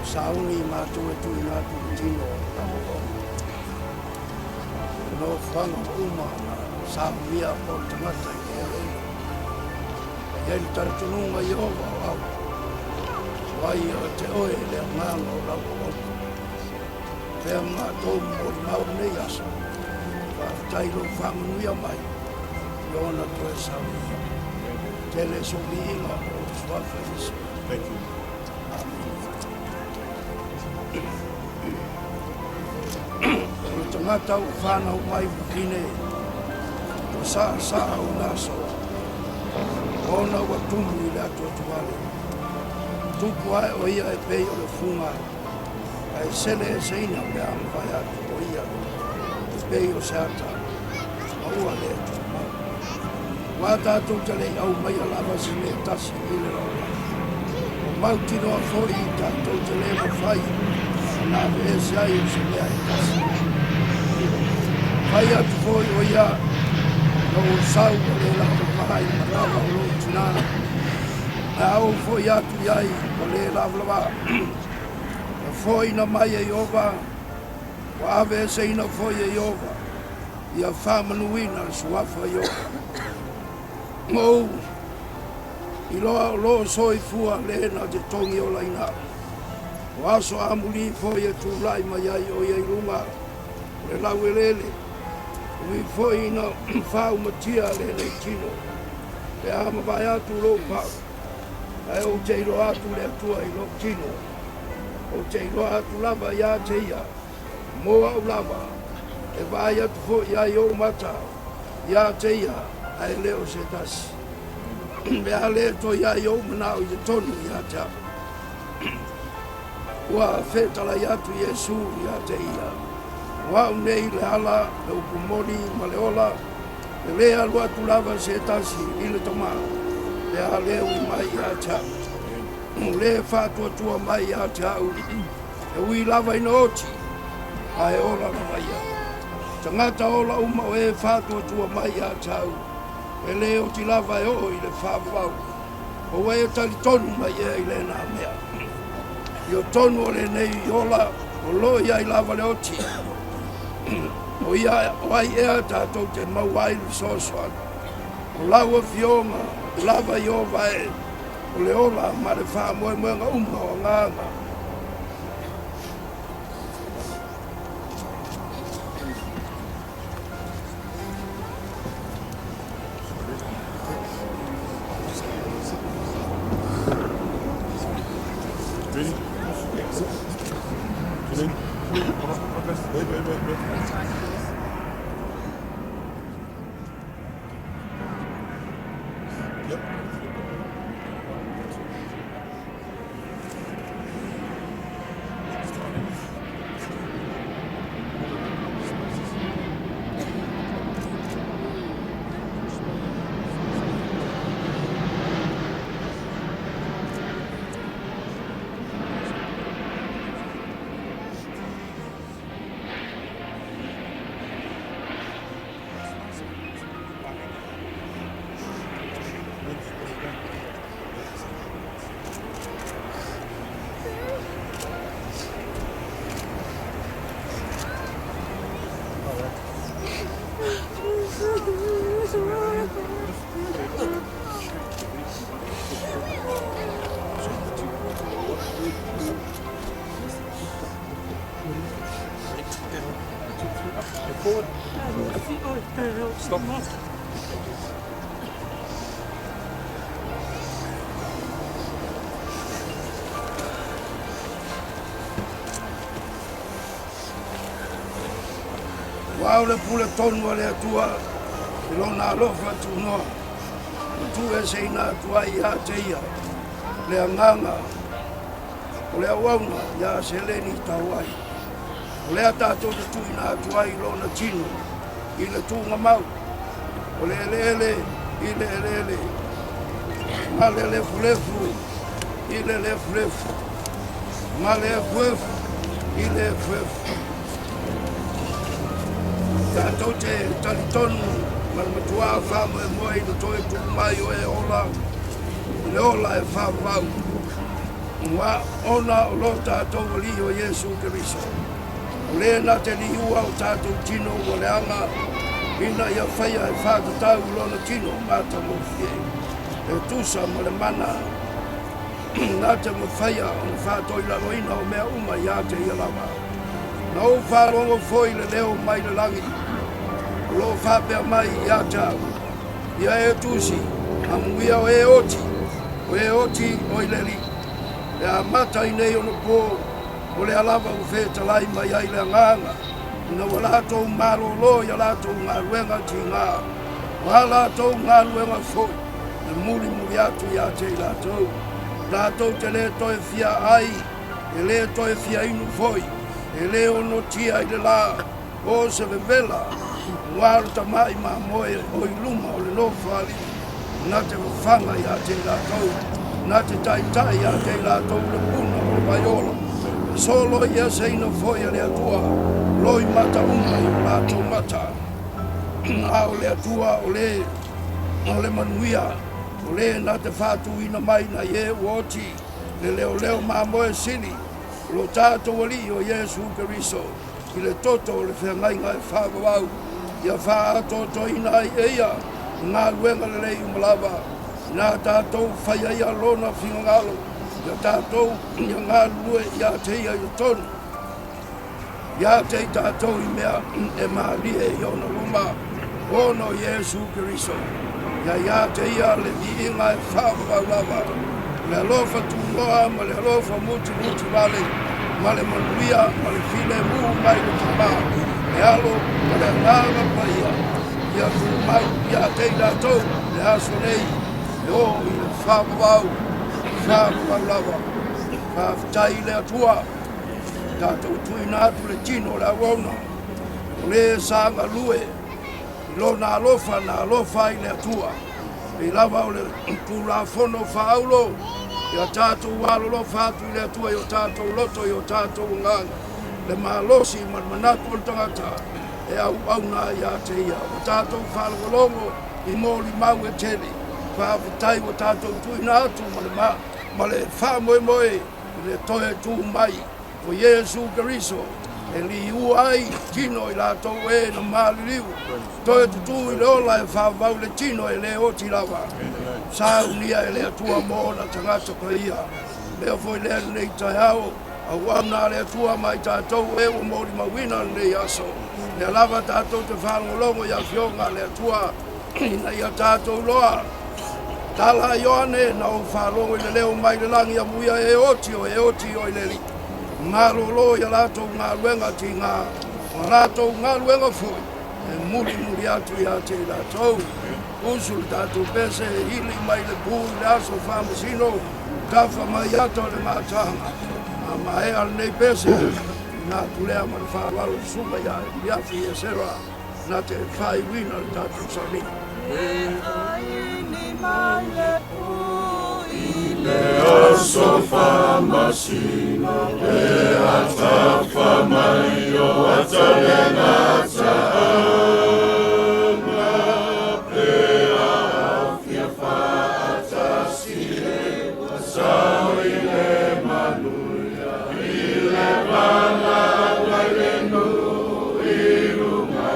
Sauni mātua tu i ngātu tino no whanga uma na saumia o tangata i ere. Iei taratununga i owa au. Wai o te oe lea ngālo rau o. Pea mātou mo i mau nei asa. Tailo whanganuia mai. Iona toe saumia. Tele so miinga o swafa isi. Thank you. Tangata o whanau mai wukine, o sa o naso, ona wa tumu i le atua tuwale. Tupu ai o ia e pei o le funga, ai sele e seina o le amwhai atu o ia, e pei o se ata, maua le atu mau. Wā tātou te lei au mai a lava si me tasi i le rau. O mau tino a fōi i tātou te lei ma whai, nā me e se ai o se mea e tasi. Pai atu fōi o ia, no o sau o le lava mahai ma lava o lo tinana. Na au fōi atu iai o le lava lava. Na fōi na mai e ova, o ave se ina fōi e ova. Ia whamanuina le suafa e ova. Mou, i loa o lo soi fua le na te tongi o laina. O aso amuli fōi e tūlai mai ai o iai runga. Le lau e lele. Ui foi na whau matia le nei tino. Te ama vai atu lo pau. Ai o te iro atu le atua i lo tino. O te iro atu lava ia te ia. Moa au lava. E vai atu fo ia i o mata. Ia te ia. Ai leo se tasi. Mea le to ia i o manao i te tonu ia te au. Ua whetala i atu Iesu ia te ia. Wau nei le ala, le upumori, ma le ola, le lea lua tu lava se tasi i le toma, le a leo i mai a te au. Le whātua tua mai a te au, e ui lava ina oti, a e ola na mai a. Tangata ola uma o e whātua tua mai a te au, e leo ti lava e o i le whāwhau, o e tali tonu mai e i le nā mea. I o tonu o le nei i ola, o lo ia i lava le oti, o ia o ai ea tātou te mauailu sosoan. O laua fionga, o lava i o vae, o le ola ma le wha moe moe ngā umma o ngānga. Stop. Wao le pule tonu le atua, ilo na alofa tu noa. Tu e se ina atua I a teia, le anganga, o le awauna ia Seleni Taoai. O le atato te tu ina atua ilo na tino, I le tunga mau. O le ele, I le ele, ma le lefu, I le lefu, ma le fuefu, I le fuefu. Tātou te talitonu, matua whāma e moe no toi tuku mai o e ola, le ola e whāwau. Wa ona o lo tātou wali o Yesu Keriso. O le na te li ua o tātou tino o le anga, ina ia whaia e whātatau lona tino māta mo fie. E tusa mo le mana, nā te mo whaia o le whātoi laroina o mea uma I a te ia lama. Na o whārongo foi le leo mai le langi. Lo whāpea mai I a tāu. Ia e tusi, amuia o e oti o I leli. E a mata I nei ono pō, o le alava o whētalai mai ai le nganga. Ina wa lātou marolo ia lātou ngā ruenga ti ngā. Wa lātou ngā ruenga foi. E muri atu I a te lātou. Lātou te le toi fia ai, e le toi fia inu foi. E le ono tia I le la, o se vevela, waru tamai ma moe o I luma o le nofali, na te whanga I a te lātou, na te tai I a te lātou le puna o le vaiola. Solo ia se ina foi a le atua, loi mata uma I o lātou mata. A o le atua o le manuia, o le na te whātu ina mai na ye uoti, le leo ma moe sili, lo tātou wali o Yesu Keriso, I le toto o le whengai ngai whāwau, ia whātoto ina I eia, ngā luenga le lei umalawa, nā tātou whaia ia lona whingangalo, ia tātou ia ngā lue ia te ia I tonu, ia te tātou I mea e maalie I ona luma, ono Yesu Keriso, ia te ia le vi inga e whāwau lava, le alofa tu noa, ma le alofa muti vale, ma le manuia, ma le file mu mai le tama, e alo, ma le nganga paia, ia tu mai, ia te tātou, le aso nei, e o I le whāwau lava, whāwhitai le atua, tātou tui nātu le tino le awona, o le sanga lue, lo na alofa I le atua, I lava o le kula fono whaaulo, ia tātou wālolo whātu I le atua, ia tātou loto, ia tātou nganga. Le mālosi man manatu o tangata, e au na ia te ia. O tātou whālongolongo, I mōli mau e tele, whāwhitai o tātou tuina atu, ma le whāmoe, le toe tū mai, o Yesu Keriso, e li uai tino I lātou na māliriu. Toi tutu I le ola e whāwau le tino e le oti lava. saunia e le atua mo na tangata ko ia. Leo foi le nei tai au. A wana le atua mai tātou e o mori mawina nei aso. Le lava tātou te whanongolongo ia fionga le atua ina ia tātou loa. Tala Ioane na o whalongo i le leo mai le langi a muia e oti o i le li. Ngā lolo ia lātou ngā luenga ti ngā lātou ngā luenga fui. E muri atu i ate i lātou. Usul tātou pese e hili mai le bui le aso whamasino. Tafa mai ato le mātanga. A mai al nei pese. Nā tulea man whāwaru suma ia e miafi e sera. Nā te whai wina le tātou sauniga. Le aso whamasino e ata whamai o ata le ngata anga pe awhia whaata sire sau I le manuia I le wala wai le nu I runga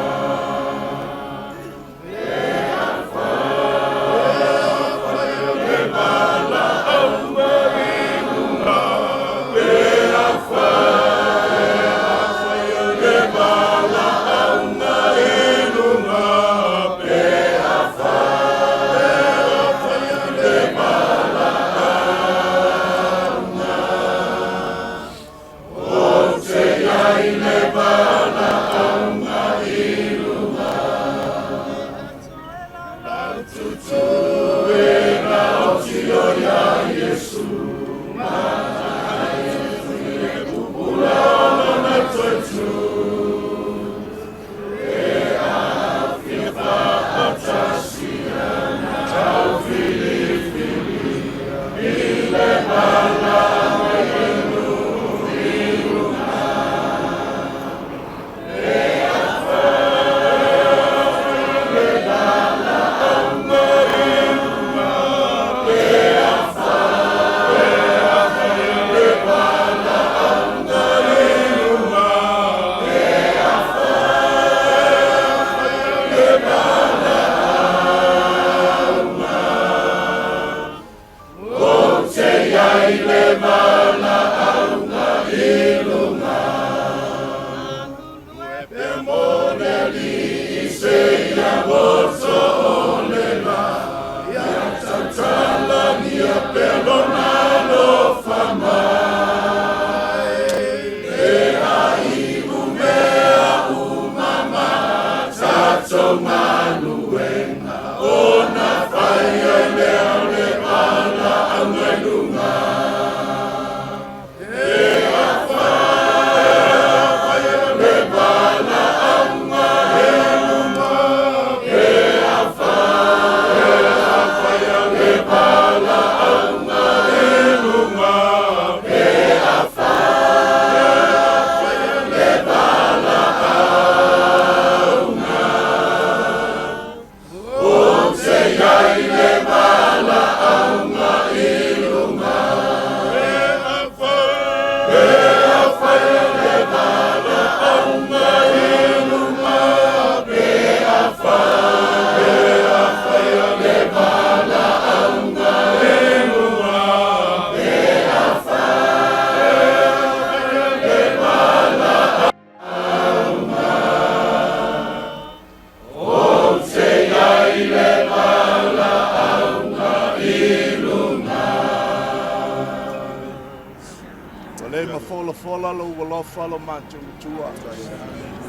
Falo mātou tua.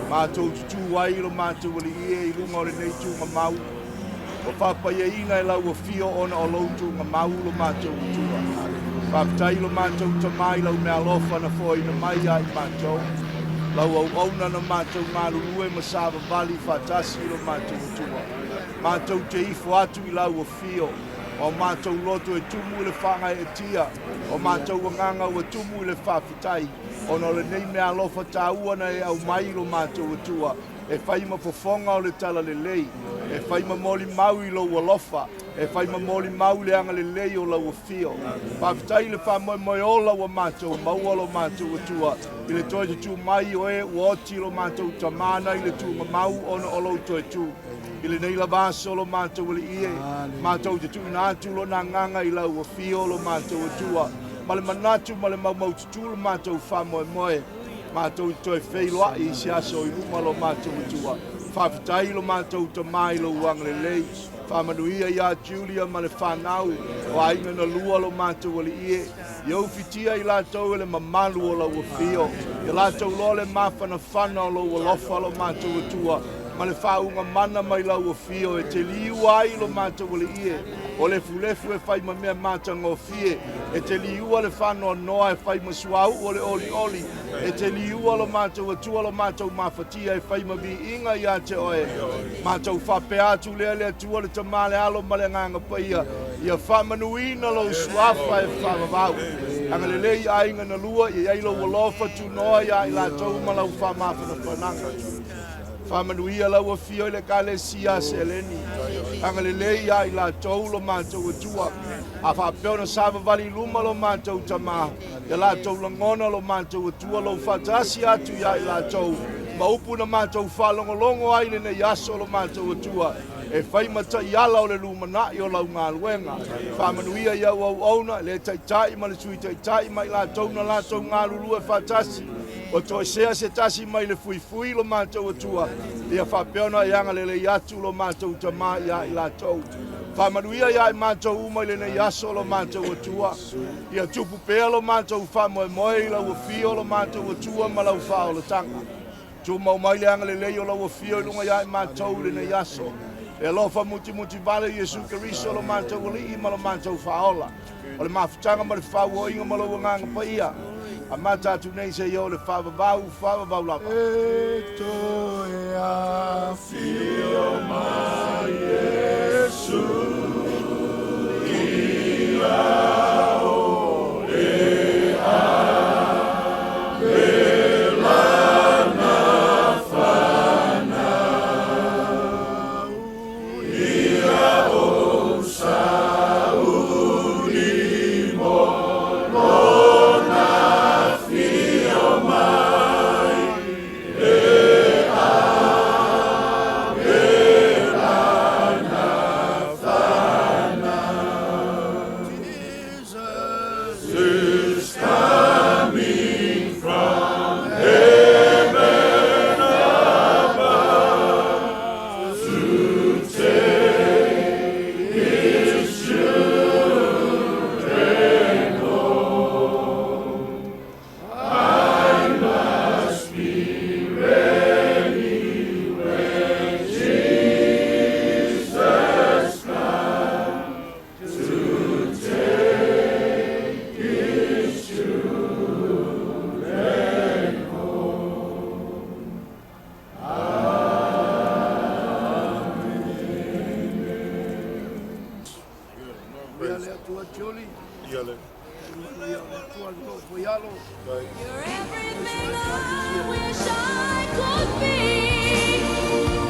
Mātou tutu ai lo mātou wali I lunga o le nei tu ngā mau. O whapaia inga lau a fio ona o loutu ngā mau lo mātou tua. Whaptai lo mātou tamai lau mea lofa na fo ina mai ai mātou. Lau au auna na mātou ngā lulue masava vali whatasi lo mātou tua. Mātou te ifo atu I lau a fio. O mātou loto e tumu I le whangai e tia. O mātou nganga ua tumu I le whawhitai. Ono le nei mea lofa tāuana e au mai lo mātou atua. E whaima pofonga o le tala le lei. E whaima moli mau I lo lofa. E whaima moli mau le anga le lei o lau a fio. Pāwhitai le whamoe moe o lau a mātou, mau o lo mātou atua. I le toi te tū mai o e, ua oti lo mātou tamana I le tū mau ono o lau toi tū. I le nei la vaso lo mātou le ie. Mātou te tui nā atu lo nā nganga I lau a fio lo mātou atua. Ma le manatu ma le mau tutu lo mātou wha moe moe. Mātou I toi wheiloa I si aso I luma lo mātou atua. Whawhitai lo mātou ta mai lo uang le lei. Whamanuia ia Julia ma le whanau. O ainga na lua lo mātou le ie. Iau fitia I lātou le mamalu o lau a fio. I lātou lo le mawhana whana o lo alofa lo mātou atua. Ma le whaunga mana mai lau a fio. E te liu ai lo mātou le ie. O le fulefu e whai ma mea mātanga o fie. E te liua le whanoa noa e whai ma suau o le oli oli. E te liua lo mātou atua lo mātou mawhatia e whai ma vi inga ia te oe. Mātou whape atu lea lea tua le tamale alo ma le nganga paia. Ia whamanuina lo suafa e whamavau. Anga le lei ainga na lua I eilo walofa tu noa ia I la tau ma lau whamawhana whananga. Whamanuia lau a fio I le kale sia Seleni. Anga le lei ia I la tau lo mātou atua. A whapeo na sāwa wali luma lo mātou tamā. Ia la tau langona lo mātou atua lo whatasi atu ia I la tau. Ma upu na mātou whalongolongo aile na yaso lo mātou atua. E whai mata I ala o le lumana I o lau ngā luenga. Whamanuia ia au auna, le taitai ma le sui taitai ma I la tau na la tau ngā lulu e whatasi. O toi sea se tasi mai le fui fui lo mātou atua. Ia whapeona I anga le atu lo mātou tamā ia I la tau. Whamanuia ia I mātou umai le nei aso lo mātou atua. Ia tupu pēa lo mātou whamoe moe I lau a fio lo mātou atua ma lau whao le tanga. Tu mau mai le anga le lei o lau a fio I lunga ia I mātou le nei aso. E lofa muti vale Jesu Keriso lo mātou li I ma lo mātou whaola. O le mawhitanga ma le whau o inga ma lo nganga pa ia. A mata tu nei se yo le whawavau lava. E toi a fio mai Jesu I la o le a me lana whana Ia o sauni mo lona fio mai e a me lana whana Jesus is coming from heaven above to take his children home. I must be ready when Jesus comes to take his children home. Ia le atua tioli. Ia le. Ia le atua no foialo. You're everything I wish I could be.